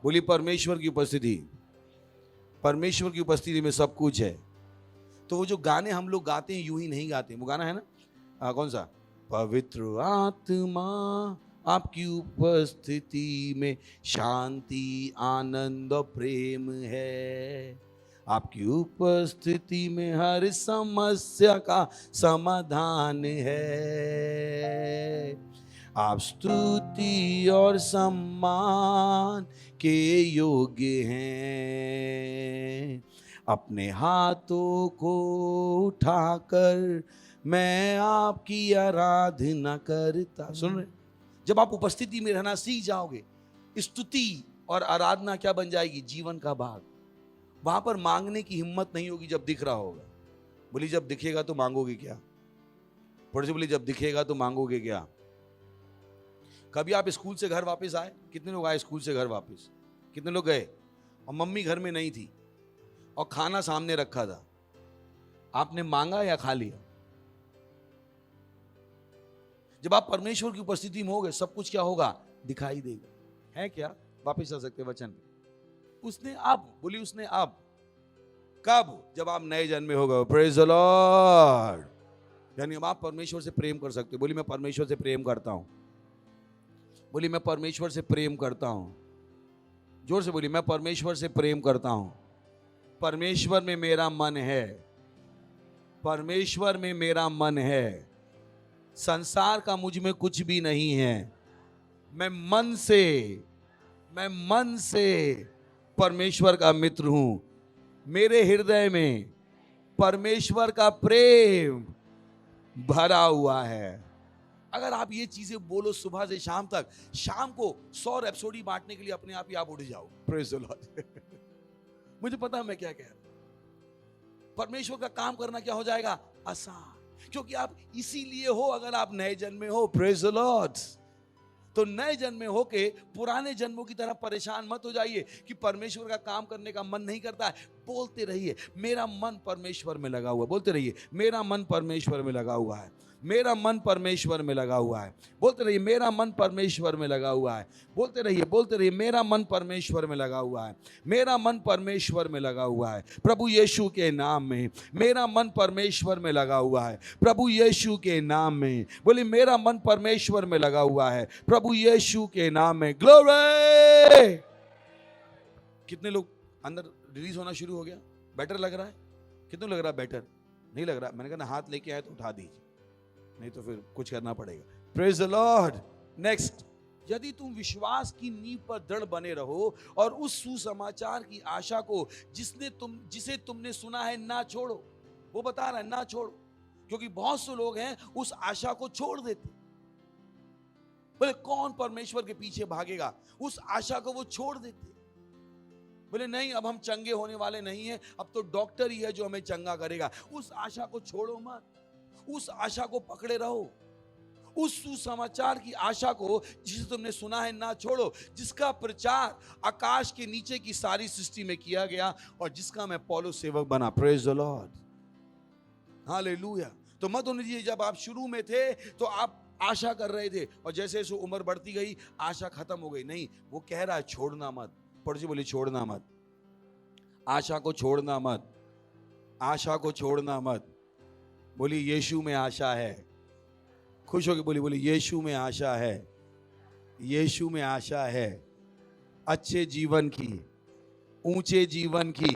बोली परमेश्वर की उपस्थिति, परमेश्वर की उपस्थिति में सब कुछ है। तो वो जो गाने हम लोग गाते हैं यूं ही नहीं गाते, वो गाना है ना, कौन सा, पवित्र आत्मा आपकी उपस्थिति में शांति आनंद और प्रेम है, आपकी उपस्थिति में हर समस्या का समाधान है, आप स्तुति और सम्मान के योग्य हैं, अपने हाथों को उठाकर मैं आपकी आराधना करता। सुन रहे? जब आप उपस्थिति में रहना सीख जाओगे, स्तुति और आराधना क्या बन जाएगी, जीवन का भाग। वहां पर मांगने की हिम्मत नहीं होगी जब दिख रहा होगा। बोली जब दिखेगा तो मांगोगे क्या? पड़ोसी बोली जब दिखेगा तो मांगोगे क्या? कभी आप स्कूल से घर वापस आए? कितने लोग आए स्कूल से घर वापस? कितने लोग गए और मम्मी घर में नहीं थी और खाना सामने रखा था, आपने मांगा या खा लिया? जब आप परमेश्वर की उपस्थिति में होगे सब कुछ क्या होगा, दिखाई देगा। है क्या? वापस आ सकते वचन पे। उसने अब, बोली उसने अब, कब? जब आप नए जन्मे होगा। Praise the Lord. यानी अब आप परमेश्वर से प्रेम कर सकते हो। बोली मैं परमेश्वर से प्रेम करता हूं। बोली मैं परमेश्वर से प्रेम करता हूं। जोर से बोली मैं परमेश्वर से प्रेम करता हूं। परमेश्वर में मेरा मन है, परमेश्वर में मेरा मन है, संसार का मुझ में कुछ भी नहीं है। मैं मन से परमेश्वर का मित्र हूं। मेरे हृदय में परमेश्वर का प्रेम भरा हुआ है। अगर आप ये चीजें बोलो सुबह से शाम तक, शाम को 100 रैप्सोडी बांटने के लिए अपने आप ही आप उठ जाओ। Praise the Lord. मुझे पता है मैं क्या कह रहा हूं। परमेश्वर का काम करना क्या हो जाएगा, आसान, क्योंकि आप इसीलिए हो। अगर आप नए जन्म में हो, प्रेज द लॉर्ड, तो नए जन्म में होके पुराने जन्मों की तरह परेशान मत हो जाइए कि परमेश्वर का काम करने का मन नहीं करता है। बोलते रहिए मेरा मन परमेश्वर में लगा हुआ है। बोलते रहिए मेरा मन परमेश्वर में लगा हुआ है, मेरा मन परमेश्वर में लगा हुआ है। बोलते रहिए मेरा मन परमेश्वर में लगा हुआ है। बोलते रहिए मेरा मन परमेश्वर में लगा हुआ है, मेरा मन परमेश्वर में लगा हुआ है। प्रभु यीशु के नाम में मेरा मन परमेश्वर में लगा हुआ है। प्रभु यीशु के नाम में बोली मेरा मन परमेश्वर में लगा हुआ है। प्रभु यीशु के नाम में ग्लोरी। कितने लोग अंदर रिलीज होना शुरू हो गया? बेटर लग रहा है? कितने लग रहा है बेटर? नहीं लग रहा? मैंने कहा हाथ लेके आए तो उठा दीजिए, नहीं तो फिर कुछ करना पड़ेगा। Praise the Lord. नेक्स्ट, यदि तुम विश्वास की नींव पर दृढ़ बने रहो और उस सुसमाचार की आशा को जिसे तुमने सुना है ना छोड़ो। वो बता रहा है ना छोड़ो, क्योंकि बहुत से लोग हैं उस आशा को छोड़ देते। बोले कौन परमेश्वर के पीछे भागेगा? उस आशा को वो छोड़ देते। बोले नहीं अब हम चंगे होने वाले नहीं हैं, अब तो डॉक्टर ही है जो हमें चंगा करेगा। उस आशा को छोड़ो मत, उस आशा को पकड़े रहो। उस सुसमाचार की आशा को जिसे तुमने सुना है ना छोड़ो, जिसका प्रचार आकाश के नीचे की सारी सृष्टि में किया गया और जिसका मैं पौलुस सेवक बना। Praise the lord, hallelujah. तो मत होने दीजिए जब आप शुरू में थे तो आप आशा कर रहे थे और जैसे जैसे उम्र बढ़ती गई आशा खत्म हो गई। नहीं, वो कह रहा है छोड़ना मत। पड़ोसी बोली छोड़ना मत, आशा को छोड़ना मत, आशा को छोड़ना मत। बोली यीशु में आशा है। खुश होके बोली यीशु में आशा है, यीशु में आशा है। अच्छे जीवन की, ऊंचे जीवन की,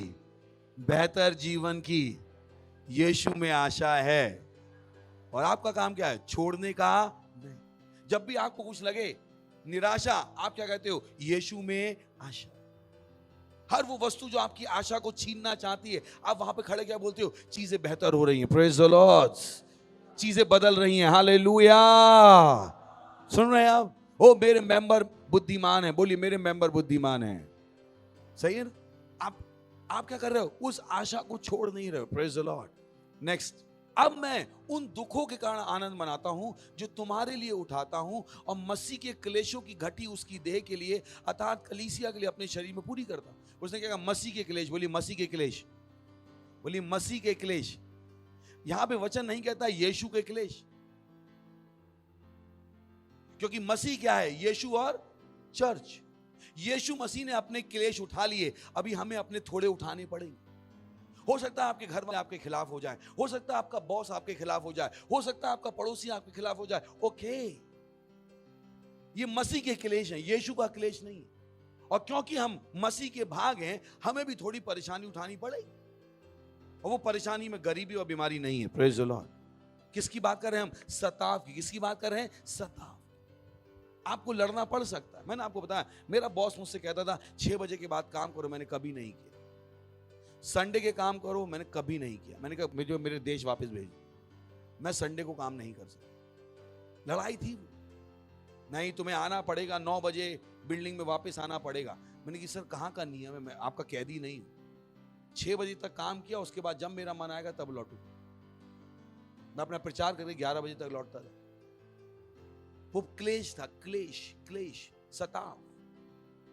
बेहतर जीवन की यीशु में आशा है। और आपका काम क्या है? छोड़ने का नहीं। जब भी आपको कुछ लगे निराशा, आप क्या कहते हो? यीशु में आशा। हर वो वस्तु जो आपकी आशा को छीनना चाहती है, आप वहां पे खड़े क्या बोलते हो? चीजें बेहतर हो रही हैं। प्रेज द लॉर्ड, चीजें बदल रही हैं। हालेलुया। सुन रहे हैं आप? ओ मेरे मेंबर बुद्धिमान है। बोलिए मेरे मेंबर बुद्धिमान है। सही है ना? आप क्या कर रहे हो? उस आशा को छोड़ नहीं रहे हो। Praise the Lord. नेक्स्ट, अब मैं उन दुखों के कारण आनंद मनाता हूं जो तुम्हारे लिए उठाता हूं, और मसीह के क्लेशों की घटी उसकी देह के लिए अर्थात कलीसिया के लिए अपने शरीर में पूरी करता हूं। उसने क्या कहा? मसीह के क्लेश। बोलिए मसीह के क्लेश, बोलिए मसीह के क्लेश। यहां पे वचन नहीं कहता यीशु के क्लेश, क्योंकि मसीह क्या है? यीशु और चर्च। यीशु मसीह ने अपने क्लेश उठा लिए, अभी हमें अपने थोड़े उठाने पड़ेंगे। हो सकता है आपके घर वाले आपके खिलाफ हो जाए, हो सकता है आपका बॉस आपके खिलाफ हो जाए, हो सकता है आपका पड़ोसी आपके खिलाफ हो जाए। ओके, ये मसीह के क्लेश हैं, यीशु का क्लेश नहीं है। और क्योंकि हम मसीह के भाग हैं, हमें भी थोड़ी परेशानी उठानी पड़ेगी, और वो परेशानी में गरीबी और बीमारी नहीं है। Praise the Lord. किसकी बात कर रहे हैं हम? सताव की। किसकी बात कर रहे हैं? सताव। आपको लड़ना पड़ सकता है। मैंने आपको बताया, मेरा बॉस मुझसे कहता था 6 बजे के बाद काम करो, मैंने कभी नहीं किया। संडे के काम करो, मैंने कभी नहीं किया। मैंने कहा मुझे मेरे देश वापस भेजो, मैं संडे को काम नहीं कर सकता। लड़ाई थी वो। नहीं, तुम्हें आना पड़ेगा 9 बजे बिल्डिंग में वापस आना पड़ेगा। मैंने कहा सर कहाँ का नियम है, मैं आपका कैदी नहीं हूं। 6 बजे तक काम किया, उसके बाद जब मेरा मन आएगा तब लौटू। मैं अपना प्रचार करके 11 बजे तक लौटता था। वो क्लेश था, क्लेश, क्लेश, सताव।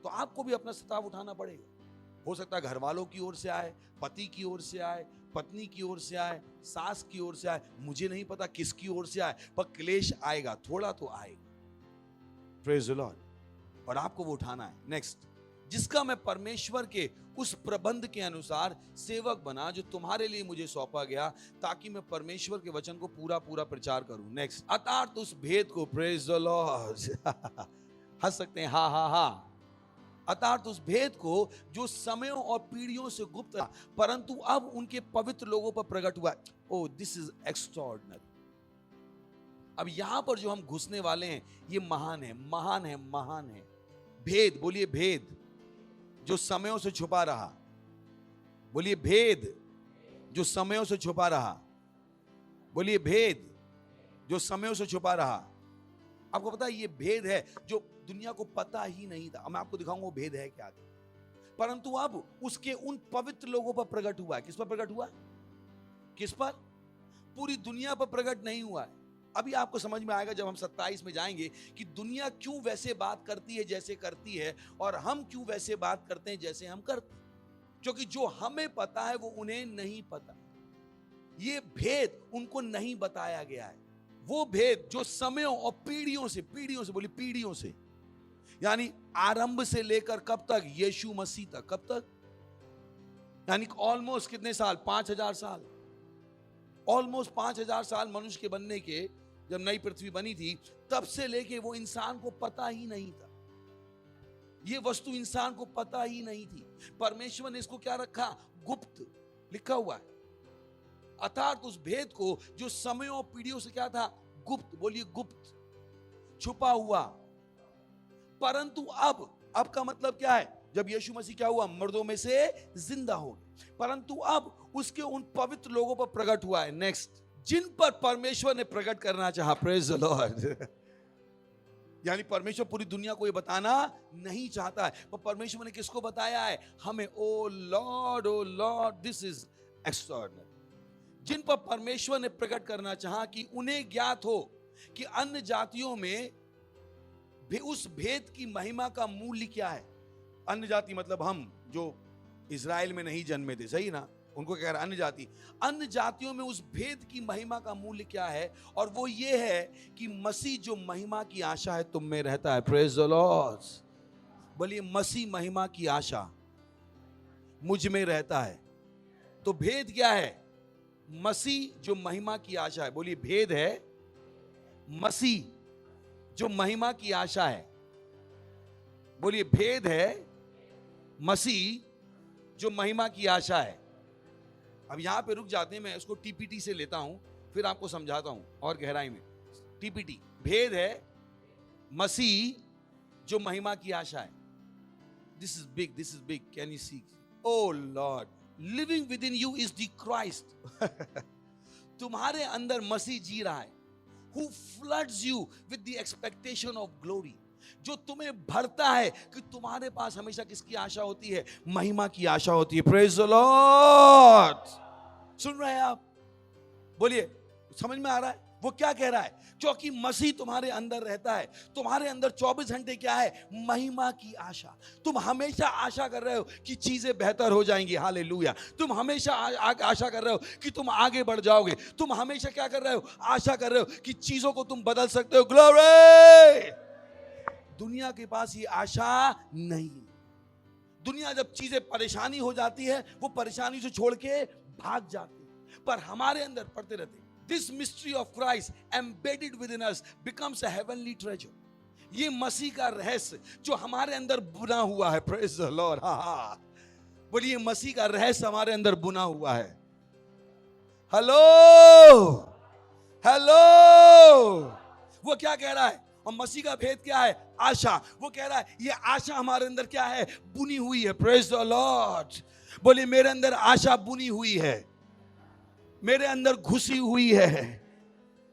तो आपको भी अपना सताव उठाना पड़ेगा। हो सकता है घर वालों की ओर से आए, पति की ओर से आए, पत्नी की ओर से आए, सास की ओर से आए, मुझे नहीं पता किसकी ओर से आए, पर क्लेश आएगा, थोड़ा तो आएगा। Praise the Lord. और आपको वो उठाना है। नेक्स्ट, जिसका मैं परमेश्वर के उस प्रबंध के अनुसार सेवक बना जो तुम्हारे लिए मुझे सौंपा गया, ताकि मैं परमेश्वर के वचन को पूरा पूरा प्रचार करूं। नेक्स्ट, अर्थात उस भेद को, प्रेज द लॉर्ड, हंस सकते हैं, हा हा हा, अर्थात उस भेद को जो समयों और पीढ़ियों से गुप्त था, परंतु अब उनके पवित्र लोगों पर प्रकट हुआ। ओह, दिस इज एक्स्ट्राऑर्डिनरी। अब यहां पर जो हम घुसने वाले हैं, ये महान है, महान है, महान है। भेद, बोलिए भेद, जो समयों से छुपा रहा। बोलिए भेद, जो समयों से छुपा रहा। बोलिए भेद, जो समयों से छुपा रहा। आपको पता है ये भेद है जो दुनिया को पता ही नहीं था। मैं आपको दिखाऊंगा वो भेद है क्या, परंतु अब उसके उन पवित्र लोगों पर प्रकट हुआ है। किस पर प्रकट हुआ? किस पर? पूरी दुनिया पर प्रकट नहीं हुआ है। अभी आपको समझ में आएगा जब हम 27 में जाएंगे कि दुनिया क्यों वैसे बात करती है जैसे करती है, और हम क्यों वैसे बात करते हैं जैसे हम करते हैं। क्योंकि जो हमें पता है वो उन्हें नहीं पता। ये भेद उनको नहीं बताया गया है। वो भेद जो समयों और पीढ़ियों से बोली पीढ़ियों से, यानी आरंभ से लेकर कब तक? यीशु मसीह तक। कब तक? यानी ऑलमोस्ट कितने साल? 5000 साल। ऑलमोस्ट 5000 साल मनुष्य के बनने के, जब नई पृथ्वी बनी थी, तब से लेके वो इंसान को पता ही नहीं था। ये वस्तु इंसान को पता ही नहीं थी। परमेश्वर ने इसको क्या रखा? गुप्त लिखा हुआ है। अर्थात उस भेद को जो समयों और पीढ़ियों से क्या था? गुप्त। बोलिए गुप्त, छुपा हुआ। परंतु अब का मतलब क्या है? जब यीशु मसीह क्या हुआ? मर्दों में से जिंदा हो गए। परंतु अब उसके उन पवित्र लोगों पर प्रकट हुआ है। नेक्स्ट, जिन पर परमेश्वर ने प्रकट करना चाहा। Praise the Lord. यानी परमेश्वर पूरी दुनिया को ये बताना नहीं चाहता है, पर परमेश्वर ने किसको बताया है? हमें। ओ लॉर्ड, दिस इज एक्स्ट्राऑर्डिनरी। जिन पर परमेश्वर ने प्रकट करना चाहा कि उन्हें ज्ञात हो कि अन्य जातियों में भी उस भेद की महिमा का मूल्य क्या है। अन्य जाति मतलब हम जो इजराइल में नहीं जन्मे थे, सही ना? उनको कह रहा अन्य जाति। अन्य जातियों में उस भेद की महिमा का मूल्य क्या है? और वो ये है कि मसीह जो महिमा की आशा है तुम में रहता है। Praise the Lord. बोलिए मसीह महिमा की आशा मुझ में रहता है। तो भेद क्या है? मसीह जो महिमा की आशा है। बोलिए भेद है मसीह जो महिमा की आशा है। बोलिए भेद है मसीह जो महिमा की आशा है। अब यहां पे रुक जाते हैं, मैं इसको टीपीटी से लेता हूं, फिर आपको समझाता हूं और गहराई में। टीपीटी, भेद है मसीह जो महिमा की आशा है। This is big, can you see? Oh Lord, living within you is the Christ. तुम्हारे अंदर मसीह जी रहा है। Who floods you with the expectation of glory, जो तुम्हें भरता है कि तुम्हारे पास हमेशा किसकी आशा होती है? महिमा की आशा होती है। Praise the Lord। सुन रहे हैं आप? बोलिए, समझ में आ रहा है वो क्या कह रहा है? क्योंकि मसीह तुम्हारे अंदर रहता है, तुम्हारे अंदर 24 घंटे क्या है? महिमा की आशा। तुम हमेशा आशा कर रहे हो कि चीजें बेहतर हो जाएंगी। हालेलुया। तुम हमेशा आशा कर रहे हो कि तुम आगे बढ़ जाओगे। तुम हमेशा क्या कर रहे हो? आशा कर रहे हो कि चीजों को तुम बदल सकते हो। ग्लोरी! दुनिया के पास ये आशा नहीं। दुनिया जब चीजें परेशानी हो जाती है, वो परेशानी से छोड़ के भाग जाती है, पर हमारे अंदर पढ़ते रहते हैं। This mystery of Christ embedded within us becomes a heavenly treasure. ये मसीह का रहस्य जो हमारे अंदर बुना हुआ है। Praise the Lord. हाँ, बोलिए, मसीह का रहस्य हमारे अंदर बुना हुआ है। हेलो हेलो, वो क्या कह रहा है? और मसीह का भेद क्या है? आशा। वो कह रहा है ये आशा हमारे अंदर क्या है? बुनी हुई है। Praise the Lord. बोलिए, मेरे अंदर आशा बुनी हुई है, मेरे अंदर घुसी हुई है।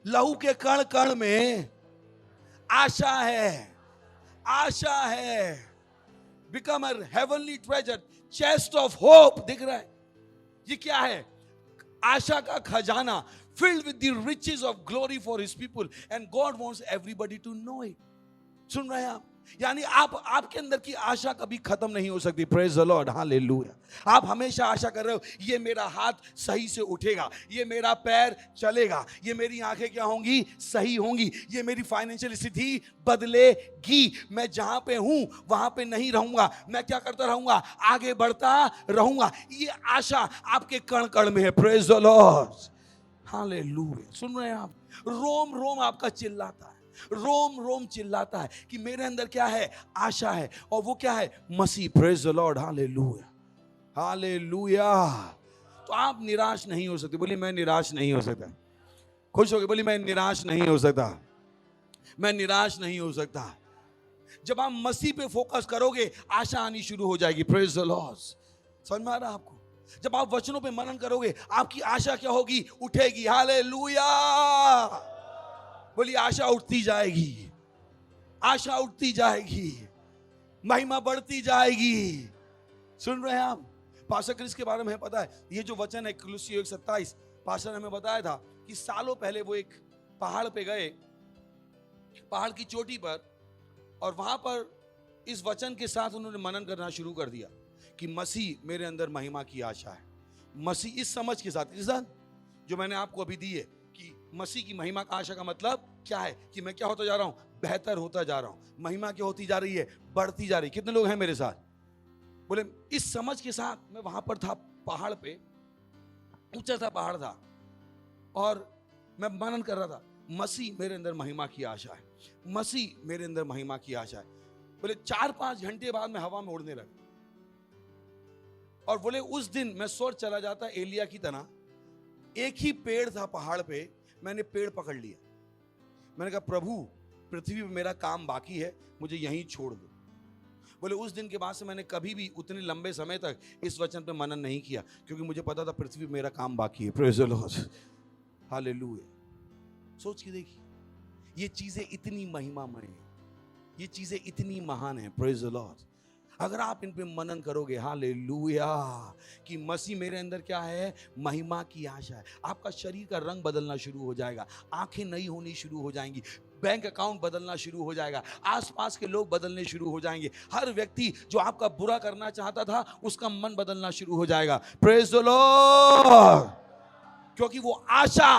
लहू के कण कण में आशा है, आशा है। Become a heavenly treasure, chest of hope. दिख रहा है ये क्या है? आशा का खजाना, filled with the riches of glory for his people, and God wants everybody to know it. सुन रहे हैं आप? यानी आपके अंदर की आशा कभी खत्म नहीं हो सकती। Praise the lord, hallelujah. आप हमेशा आशा कर रहे हो ये मेरा हाथ सही से उठेगा, ये मेरा पैर चलेगा, ये मेरी आंखें क्या होंगी? सही होंगी, ये मेरी फाइनेंशियल स्थिति बदलेगी, मैं जहां पे हूं वहां पे नहीं रहूंगा, मैं क्या करता रहूंगा? आगे बढ़ता रहूंगा। ये आशा आपके कण कण में है। Praise the lord, hallelujah. सुन रहे हैं आप? रोम रोम आपका चिल्लाता है, रोम रोम चिल्लाता है कि मेरे अंदर क्या है? आशा है। और वो क्या है? मसीह। Praise the lord, hallelujah, hallelujah. तो आप निराश नहीं हो सकते। बोलिए, मैं निराश नहीं हो सकता। खुश हो गए? बोलिए, मैं निराश नहीं हो सकता, मैं निराश नहीं हो सकता। जब आप मसीह पे फोकस करोगे, आशा आनी शुरू हो जाएगी। Praise the Lord. समझ में आ रहा है आपको? जब आप वचनों पे मनन करोगे, आपकी आशा क्या होगी? उठेगी। हालेलुया। बोलिए, आशा उठती जाएगी, आशा उठती जाएगी, महिमा बढ़ती जाएगी। सुन रहे हैं आप? पास्टर क्रिस के बारे में पता है, ये जो वचन है कुलुस्सी 1:27, पास्टर ने हमें बताया था कि सालों पहले वो एक पहाड़ पे गए, पहाड़ की चोटी पर, और वहां पर इस वचन के साथ उन्होंने मनन करना शुरू कर दिया कि मसीह मेरे अंदर महिमा की आशा है। मसीह इस समझ के साथ जो मैंने आपको अभी दी है कि मसीह की महिमा का आशा का मतलब क्या है? कि मैं क्या होता जा रहा हूं? बेहतर होता जा रहा हूं। महिमा क्या होती जा रही है? बढ़ती जा रही। कितने लोग हैं मेरे साथ? बोले, इस समझ के साथ मैं वहां पर था, पहाड़ पे, ऊंचा सा पहाड़ था, और मैं मनन कर रहा था, मसीह मेरे अंदर महिमा की आशा है, मसीह मेरे अंदर महिमा की आशा है। बोले 4-5 घंटे बाद मैं हवा में उड़ने लगा, और बोले उस दिन मैं स्वर चला जाता एलिया की तरह। एक ही पेड़ था पहाड़ पे, मैंने पेड़ पकड़ लिया। मैंने कहा, प्रभु पृथ्वी पे मेरा काम बाकी है, मुझे यहीं छोड़ दो। बोले उस दिन के बाद से मैंने कभी भी उतने लंबे समय तक इस वचन पे मनन नहीं किया, क्योंकि मुझे पता था पृथ्वी पे मेरा काम बाकी है। Praise the lord, hallelujah. सोच के देखिए, ये चीजें इतनी महिमामय हैं, ये चीजें इतनी महान हैं। Praise the Lord. अगर आप इन पे मनन करोगे, हालेलुया, कि मसीह मेरे अंदर क्या है? महिमा की आशा है। आपका शरीर का रंग बदलना शुरू हो जाएगा, आंखें नई होनी शुरू हो जाएंगी, बैंक अकाउंट बदलना शुरू हो जाएगा, आसपास के लोग बदलने शुरू हो जाएंगे। हर व्यक्ति जो आपका बुरा करना चाहता था, उसका मन बदलना शुरू हो जाएगा। Praise the Lord. क्योंकि वो आशा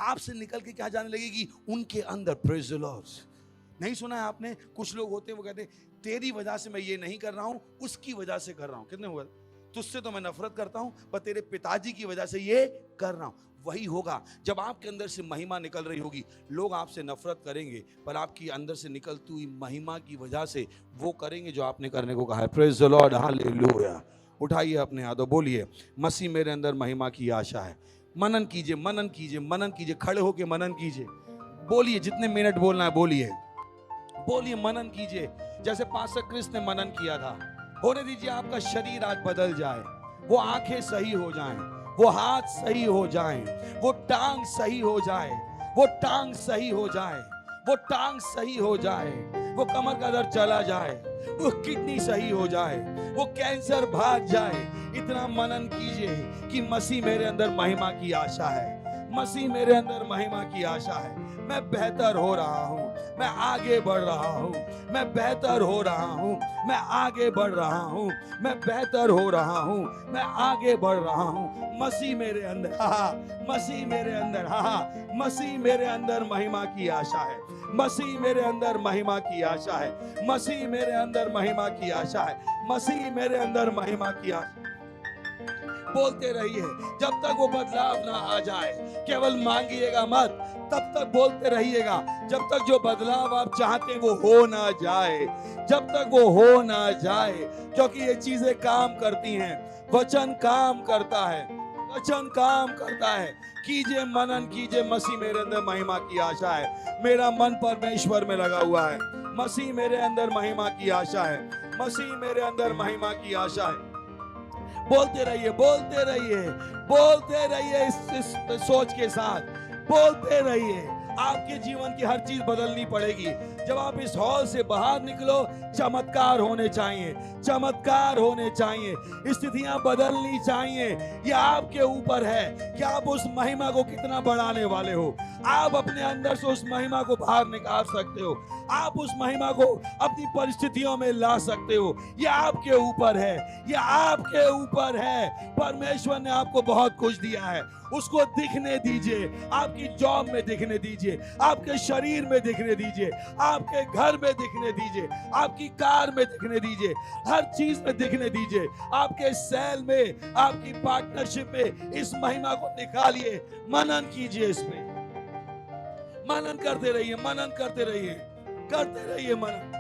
आपसे निकल के क्या जाने लगेगी? उनके अंदर। Praise the Lord. नहीं सुना है आपने? कुछ लोग होते हैं, वो कहते हैं तेरी वजह से मैं ये नहीं कर रहा हूं, उसकी वजह से कर रहा हूं। कितने हुआ? तुझसे तो मैं नफरत करता हूं, पर तेरे पिताजी की वजह से ये कर रहा हूं। वही होगा जब आपके अंदर से महिमा निकल रही होगी। लोग आपसे नफरत करेंगे, पर आपकी अंदर से निकलती हुई महिमा की वजह से वो करेंगे जो आपने करने को कहा है। Praise the lord, hallelujah. उठाइए अपने हाथों, बोलिए, मसीह मेरे अंदर महिमा की आशा है। मनन कीजिए, मनन कीजिए, मनन कीजिए, खड़े होके मनन कीजिए। बोलिए, जितने मिनट बोलना है बोलिए, बोलिए, मनन कीजिए, जैसे पास्टर क्रिस ने मनन किया था। होने दीजिए आपका शरीर आज बदल जाए, वो आंखें सही हो जाएं, वो हाथ सही हो जाएं, वो टांग सही हो जाए, वो टांग सही हो जाए, वो टांग सही हो जाए, वो कमर का दर्द चला जाए, वो किडनी सही हो जाए, वो कैंसर भाग जाए। इतना मनन कीजिए कि मसीह मेरे अंदर महिमा की आशा है। मसीह मेरे अंदर महिमा की आशा है। मैं बेहतर हो रहा हूँ, मैं आगे बढ़ रहा हूँ, मैं बेहतर हो रहा हूँ, मैं आगे बढ़ रहा हूँ, मैं बेहतर हो रहा हूँ, मैं आगे बढ़ रहा हूँ। मसीह मेरे अंदर, मसीह मेरे अंदर, मसीह मेरे अंदर महिमा की आशा है। मसीह मेरे अंदर महिमा की आशा है। मसीह मेरे अंदर महिमा की आशा है। मसीह मेरे अंदर महिमा की आशा। बोलते रहिए जब तक वो बदलाव ना आ जाए। केवल मांगिएगा मत, तब तक बोलते रहिएगा जब तक जो बदलाव आप चाहते हैं वो हो ना जाए, जब तक वो हो ना जाए। क्योंकि ये चीजें काम करती हैं, वचन काम करता है, वचन काम करता है। कीजिए, मनन कीजिए। मसीह मेरे अंदर महिमा की आशा है। मेरा मन परमेश्वर में लगा हुआ है। मसीह मेरे अंदर महिमा की आशा है। मसीह मेरे अंदर महिमा की आशा है। बोलते रहिए, बोलते रहिए, बोलते रहिए इस सोच के साथ बोलते रहिए। आपके जीवन की हर चीज बदलनी पड़ेगी। जब आप इस हॉल से बाहर निकलो, चमत्कार होने चाहिए, चमत्कार होने चाहिए, स्थितियां बदलनी चाहिए। ये आपके ऊपर है कि आप उस महिमा को कितना बढ़ाने वाले हो। आप अपने अंदर से उस महिमा को बाहर निकाल सकते हो। आप उस महिमा को अपनी परिस्थितियों में ला सकते हो। ये आपके ऊपर है, ये आपके ऊपर है। परमेश्वर ने आपको बहुत कुछ दिया है, उसको दिखने दीजिए। आपकी जॉब में दिखने दीजिए, आपके शरीर में दिखने दीजिए, आपके घर में दिखने दीजिए, आपकी कार में दिखने दीजिए, हर चीज में दिखने दीजिए। आपके सेल में, आपकी पार्टनरशिप में इस महिमा को निकालिए। मनन कीजिए, इसमें मनन करते रहिए, मनन करते रहिए, करते रहिए मनन।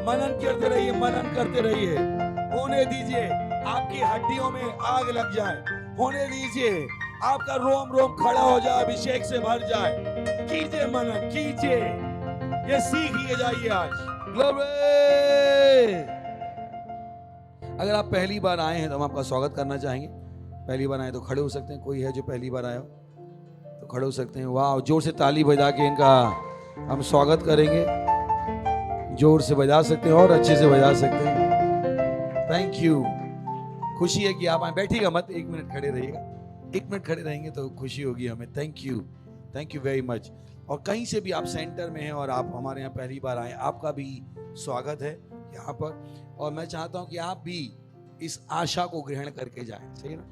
मनन करते रहिए, मनन करते रहिए। होने दीजिए आपकी हड्डियों में आग लग जाए, होने दीजिए आपका रोम रोम खड़ा हो जाए, अभिषेक से भर जाए। कीजिए मनन, कीजिए, ये सीखिए जाइए आज। ग्लोरी। अगर आप पहली बार आए हैं तो हम आपका स्वागत करना चाहेंगे। पहली बार आए तो खड़े हो सकते हैं। कोई है जो पहली बार आया हो तो खड़े हो सकते हैं। वाह, जोर से ताली बजा के इनका हम स्वागत करेंगे। जोर से बजा सकते हैं और अच्छे से बजा सकते हैं। Thank you. खुशी है कि आप आए। बैठिएगा मत, 1 मिनट खड़े रहिएगा। 1 मिनट खड़े रहेंगे तो खुशी होगी हमें। Thank you, thank you very much. और कहीं से भी आप सेंटर में हैं और आप हमारे यहाँ पहली बार आए, आपका भी स्वागत है यहाँ पर। और मैं चाहता हूँ कि आप भी इस आशा को ग्रहण करके जाएं। सही ना?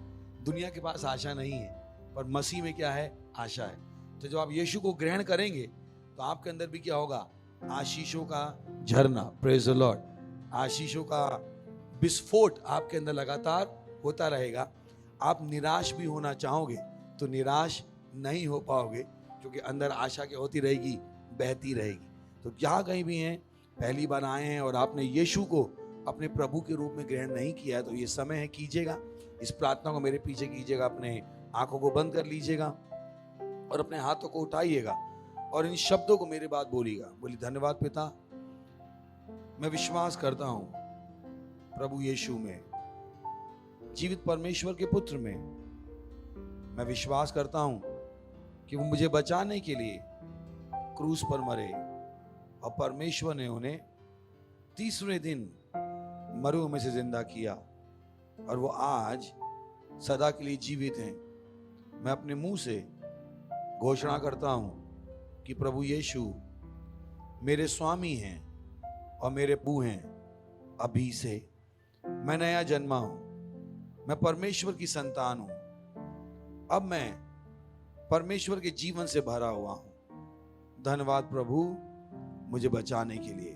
दुनिया के पास आशा नहीं है, पर मसीह में क्या है? आशा है। तो जब आप यीशु को ग्रहण करेंगे तो आपके अंदर भी क्या होगा? आशीषों का झरना। Praise the Lord. आशीषों का विस्फोट आपके अंदर लगातार होता रहेगा। आप निराश भी होना चाहोगे तो निराश नहीं हो पाओगे, क्योंकि अंदर आशा क्या होती रहेगी? बहती रहेगी। तो जहाँ कहीं भी हैं, पहली बार आए हैं और आपने यीशु को अपने प्रभु के रूप में ग्रहण नहीं किया है, तो ये समय है, कीजिएगा। इस प्रार्थना को मेरे पीछे कीजिएगा। अपने आंखों को बंद कर लीजिएगा और अपने हाथों को उठाइएगा और इन शब्दों को मेरे बाद बोलिएगा। बोली, धन्यवाद पिता, मैं विश्वास करता हूं प्रभु यीशु में, जीवित परमेश्वर के पुत्र में। मैं विश्वास करता हूं कि वो मुझे बचाने के लिए क्रूस पर मरे और परमेश्वर ने उन्हें तीसरे दिन मरुओं में से जिंदा किया और वो आज सदा के लिए जीवित हैं। मैं अपने मुंह से घोषणा करता हूं कि प्रभु यीशु मेरे स्वामी हैं और मेरे प्रभु हैं। अभी से मैं नया जन्मा हूं, मैं परमेश्वर की संतान हूं। अब मैं परमेश्वर के जीवन से भरा हुआ हूं। धन्यवाद प्रभु मुझे बचाने के लिए।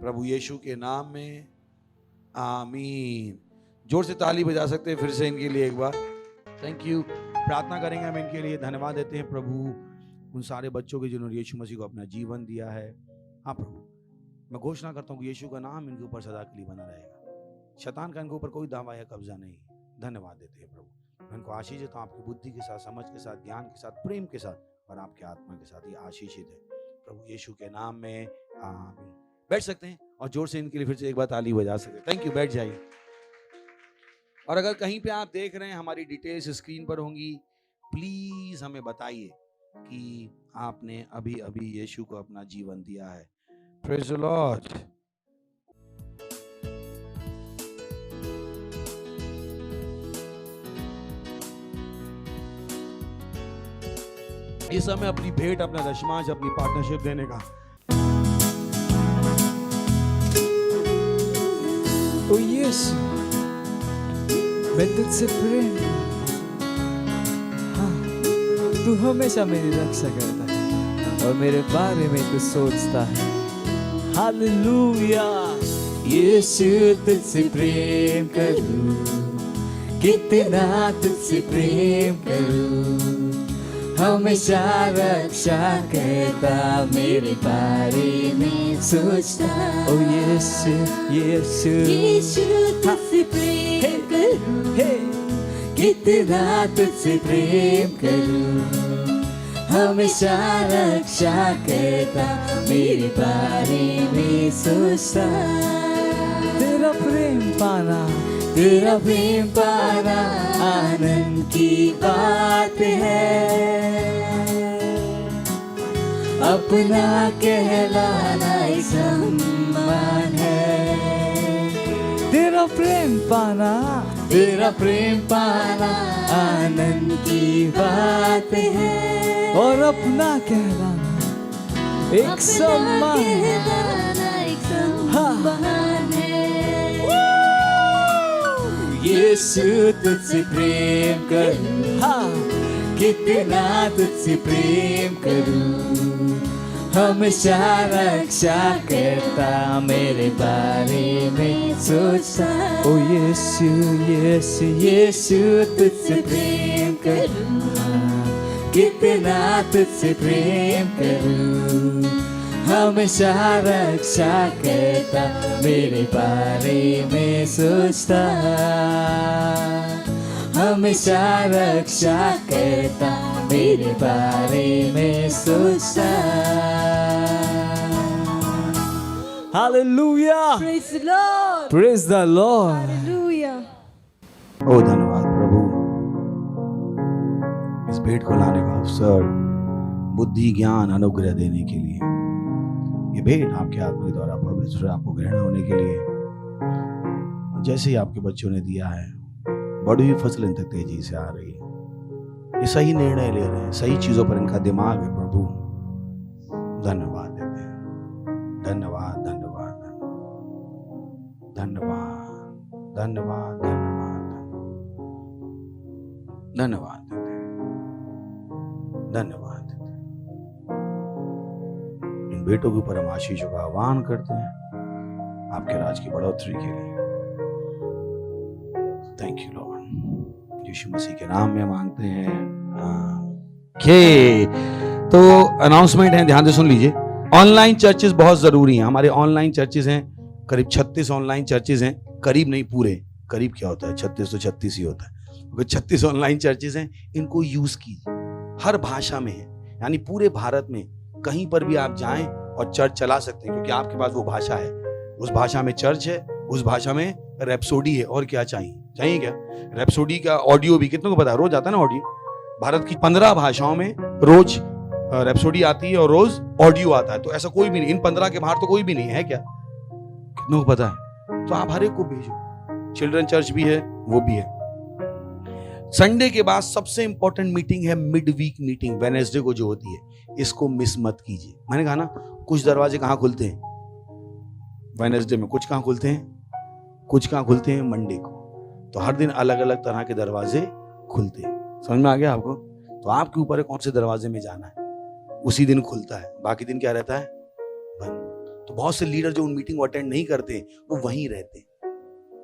प्रभु यीशु के नाम में आमीन। जोर से ताली बजा सकते हैं फिर से इनके लिए एक बार। Thank you. प्रार्थना करेंगे हम इनके लिए। धन्यवाद देते हैं प्रभु उन सारे बच्चों के जिन्होंने यीशु मसीह को अपना जीवन दिया है। हाँ प्रभु, मैं घोषणा करता हूँ कि यीशु का नाम इनके ऊपर सदा के लिए बना रहेगा। शैतान का इनके ऊपर कोई दावा या कब्जा नहीं। धन्यवाद देते हैं प्रभु। मैं इनको आशीष देता हूँ आपकी बुद्धि के साथ, समझ के साथ, ज्ञान के साथ, प्रेम के साथ और आपके आत्मा के साथ। ये आशीषित है प्रभु यीशु के नाम में, आमीन। बैठ सकते हैं और जोर से इनके लिए फिर से एक बार ताली बजा सकते हैं। थैंक यू, बैठ जाइए। और अगर कहीं पे आप देख रहे हैं हमारी डिटेल्स स्क्रीन पर होंगी, प्लीज हमें बताइए कि आपने अभी अभी यीशु को अपना जीवन दिया है। Praise the Lord. इस समय अपनी भेंट, अपना दशमांश, अपनी पार्टनरशिप देने का। ओ यीशु, मैं तुझसे प्रेम, हाँ, तू हमेशा मेरी रक्षा करता है और मेरे बारे में तू सोचता है। हालेलुया। यीशु, तुझसे प्रेम करूं, कितना तुझसे प्रेम करूं, हमेशा रक्षा करता, मेरे बारे में सोचता। ओ यीशु, यीशु, यीशु, तुझसे प्रेम करूं, कितना तुझसे प्रेम करूं, हमेशा रक्षा करता, मेरे बारे में सोचता। तेरा प्रेम पाना, तेरा प्रेम पाना आनंद की बात है, अपना कहलाना एक सम्मान है। तेरा प्रेम पाना, तेरा प्रेम पाना आनंद की बात है और अपना कहलाना एक सम्मान है। यीशु, तुझसे प्रेम करूं, हाँ, कितना तुझसे प्रेम करूं, हमेशा रक्षा करता, मेरे बारे में सोचता। ओ यीशु, यीशु, यीशु, तुझसे प्रेम करूं, हाँ, कितना तुझसे प्रेम करूं, हमेशा रक्षा करता, मेरे बारे में सोचता, हमेशा रक्षा करता, मेरे बारे में सोचता। Hallelujah. Praise the Lord. Praise the Lord. Hallelujah. ओ धन्यवाद प्रभु, इस भेंट को लाने का अवसर, बुद्धि, ज्ञान, अनुग्रह देने के लिए। ये भेंट आपके आत्मा के द्वारा पवित्र, आपको ग्रहण होने के लिए। जैसे ही आपके बच्चों ने दिया है, बड़ी हुई फसल इन तक तेजी से आ रही है। ये सही निर्णय ले रहे हैं, सही चीजों पर इनका दिमाग है प्रभु। धन्यवाद देते हैं। धन्यवाद, धन्यवाद, धन्यवाद, धन्यवाद, धन्यवाद, धन्यवाद देते हैं। धन्यवाद देते हैं। इन बेटों के ऊपर हम आशीषों का आह्वान करते हैं आपके राज की बढ़ोतरी के लिए। थैंक यू लॉर्ड, यीशु मसीह के नाम में मांगते हैं। तो अनाउंसमेंट है, ध्यान से सुन लीजिए। ऑनलाइन चर्चेस बहुत जरूरी हैं। हमारे ऑनलाइन चर्चेस हैं, करीब 36 ऑनलाइन चर्चेस हैं। करीब नहीं, पूरे। करीब क्या होता है, 36 तो 36 ही होता है। 36 ऑनलाइन चर्चेस हैं, इनको यूज कीजिए। हर भाषा में है, यानी पूरे भारत में कहीं पर भी आप जाएं और चर्च चला सकते हैं, क्योंकि आपके पास वो भाषा है। उस भाषा में चर्च है, उस भाषा में रैप्सोडी है। और क्या चाहिए? चाहिए क्या? रैप्सोडी का ऑडियो भी कितनों को पता है? रोज आता है ना ऑडियो। भारत की 15 भाषाओं में रोज रैप्सोडी आती है और रोज ऑडियो आता है। तो ऐसा कोई भी नहीं, इन 15 के बाहर तो कोई भी नहीं है। क्या कितनों को पता है? तो आप हर एक को भेजो। चिल्ड्रन चर्च भी है, वो भी है। संडे के बाद सबसे इंपॉर्टेंट मीटिंग है मिड वीक मीटिंग, वेडनेसडे को जो होती है। इसको मिस मत कीजिए। मैंने कहा ना, कुछ दरवाजे कहाँ खुलते हैं? वेडनेसडे में। कुछ कहाँ खुलते हैं? कुछ कहाँ खुलते हैं? मंडे को। तो हर दिन अलग अलग तरह के दरवाजे खुलते हैं। समझ में आ गया आपको? तो आपके ऊपर है कौन से दरवाजे में जाना है। उसी दिन खुलता है, बाकी दिन क्या रहता है? बंद। तो बहुत से लीडर जो उन मीटिंग को अटेंड नहीं करते, वो वहीं रहते।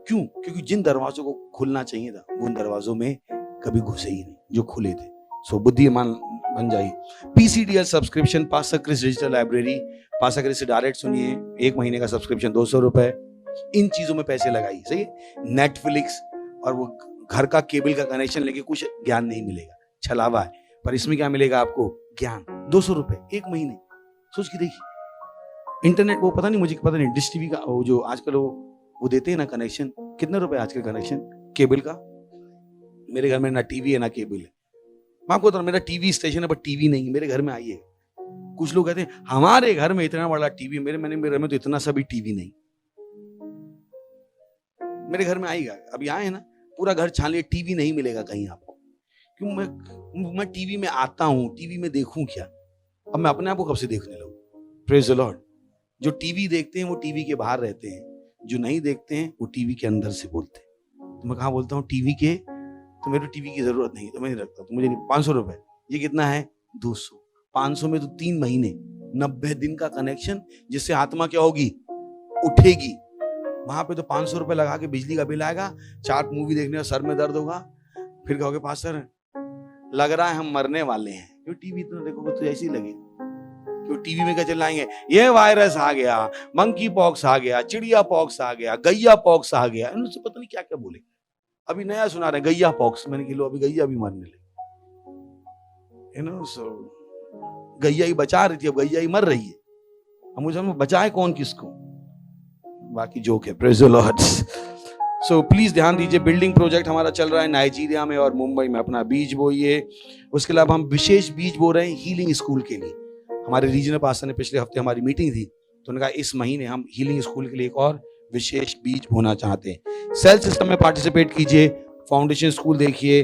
क्यों? क्योंकि जिन दरवाजों को खुलना चाहिए था, वो उन दरवाजों में कभी घुसे ही नहीं जो खुले थे। सो बुद्धिमान बन जाइए। PCDL subscription, pastor Chris digital library, pastor Chris से डायरेक्ट सुनिए, 1 महीने का सब्सक्रिप्शन 200 रुपए। इन चीजों में पैसे लगाइए, सही है। नेटफ्लिक्स और वो घर का केबल का कनेक्शन लेके कुछ ज्ञान नहीं मिलेगा, छलावा है। पर इसमें क्या मिलेगा आपको? ज्ञान। 200 रुपए 1 महीने, सोच के देखिए। इंटरनेट वो पता नहीं, मुझे पता नहीं, डिश टीवी का वो जो आजकल वो देते हैं ना कनेक्शन, कितने रुपए आजकल कनेक्शन केबल का? मेरे घर में ना टीवी है ना केबल है। मैं आपको बता रहा हूं, मेरा टीवी स्टेशन है पर टीवी नहीं। मेरे घर में आइए, कुछ लोग कहते हैं हमारे घर में इतना बड़ा टीवी, मेरे घर में तो इतना सा भी टीवी नहीं। मेरे घर में आएगा, अभी आए ना, पूरा घर छान लिया, टीवी नहीं मिलेगा कहीं आपको। क्यों? मैं टीवी में आता हूं, टीवी में देखूं क्या? अब मैं अपने आप को कब से देखने लगूं? Praise the lord. जो टीवी देखते हैं वो टीवी के बाहर रहते हैं, जो नहीं देखते हैं वो टीवी के अंदर से बोलते हैं। तो मैं कहाँ बोलता हूँ टीवी के, तो मेरे टीवी की जरूरत नहीं, तो मैं नहीं रखता, तो मुझे नहीं। 500 रुपए, ये कितना है? 200। 500 में तो 3 महीने 90 दिन का कनेक्शन, जिससे आत्मा क्या होगी? उठेगी। वहां पे तो 500 रुपए लगा के बिजली का बिल आएगा, 4 मूवी देखने का सर में दर्द होगा, फिर कहोगे पास्टर लग रहा है हम मरने वाले हैं। क्यों? टीवी तो देखोगे तो ऐसे ही लगेगा। क्यों? टीवी में क्या चिल्लाएंगे? ये वायरस आ गया, मंकी पॉक्स आ गया, चिड़िया पॉक्स आ गया, गैया पॉक्स आ गया, इनसे पता नहीं क्या क्या बोले। अभी नया सुना रहे गैया पॉक्स, मैंने किलो अभी गैया भी मरने लगी, गैया ही बचा रही थी, अब गैया ही मर रही है। अब मुझे बचाए कौन किसको? बाकी जोक है। Praise the Lord. So please ध्यान दीजिए, बिल्डिंग प्रोजेक्ट हमारा चल रहा है नाइजीरिया में और मुंबई में। अपना बीज बोइए। उसके अलावा हम विशेष बीज बो रहे हैं हीलिंग स्कूल के लिए। हमारे रीजनल पास्टर ने पिछले हफ्ते हमारी मीटिंग थी, तो उन्होंने कहा इस महीने हम हीलिंग स्कूल के लिए एक और विशेष बीज बोना चाहते हैं। सेल सिस्टम में पार्टिसिपेट कीजिए, फाउंडेशन स्कूल देखिए,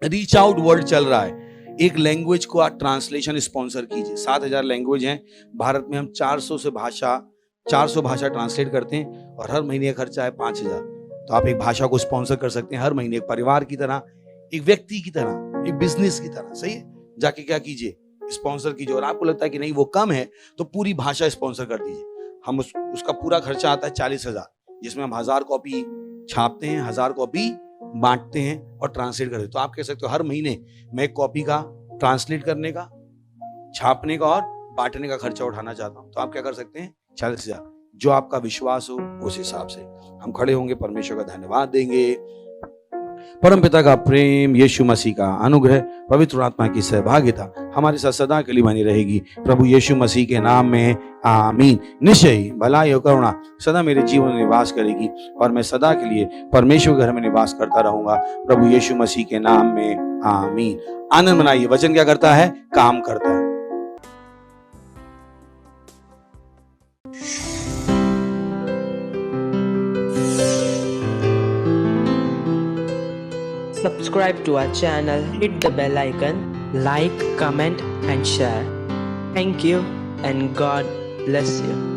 रीच आउट वर्ल्ड चल रहा है। एक लैंग्वेज को आप ट्रांसलेशन स्पॉन्सर कीजिए। 7000 लैंग्वेज हैं भारत में, हम 400 भाषा ट्रांसलेट करते हैं और हर महीने का खर्चा है 5000। तो आप एक भाषा को स्पॉन्सर कर सकते हैं हर महीने, एक परिवार की तरह, एक व्यक्ति की तरह, एक बिजनेस की तरह। सही है? जाके क्या कीजिए? स्पॉन्सर कीजिए। और आपको लगता है कि नहीं वो कम है, तो पूरी भाषा स्पॉन्सर कर दीजिए। हम उसका पूरा खर्चा आता है 40,000, जिसमें हम 1000 कॉपी छापते हैं, 1000 कॉपी बांटते हैं और ट्रांसलेट करते हैं। तो आप कह सकते हो हर महीने मैं एक कॉपी का ट्रांसलेट करने का, छापने का और बांटने का खर्चा उठाना चाहता हूं। तो आप क्या कर सकते हैं? 40,000, जो आपका विश्वास हो उस हिसाब से हम खड़े होंगे, परमेश्वर का धन्यवाद देंगे। परमपिता का प्रेम, यीशु मसीह का अनुग्रह, पवित्र आत्मा की सहभागिता हमारे साथ सदा के लिए बनी रहेगी। प्रभु यीशु मसीह के नाम में आमीन। निश्चय ही भलाई और करुणा सदा मेरे जीवन में निवास करेगी और मैं सदा के लिए परमेश्वर के घर में निवास करता रहूंगा। प्रभु यीशु मसीह के नाम में आमीन। आनंद मनाइए। वचन क्या करता है? काम करता है। Subscribe to our channel, hit the bell icon, like, comment and share. Thank you and God bless you.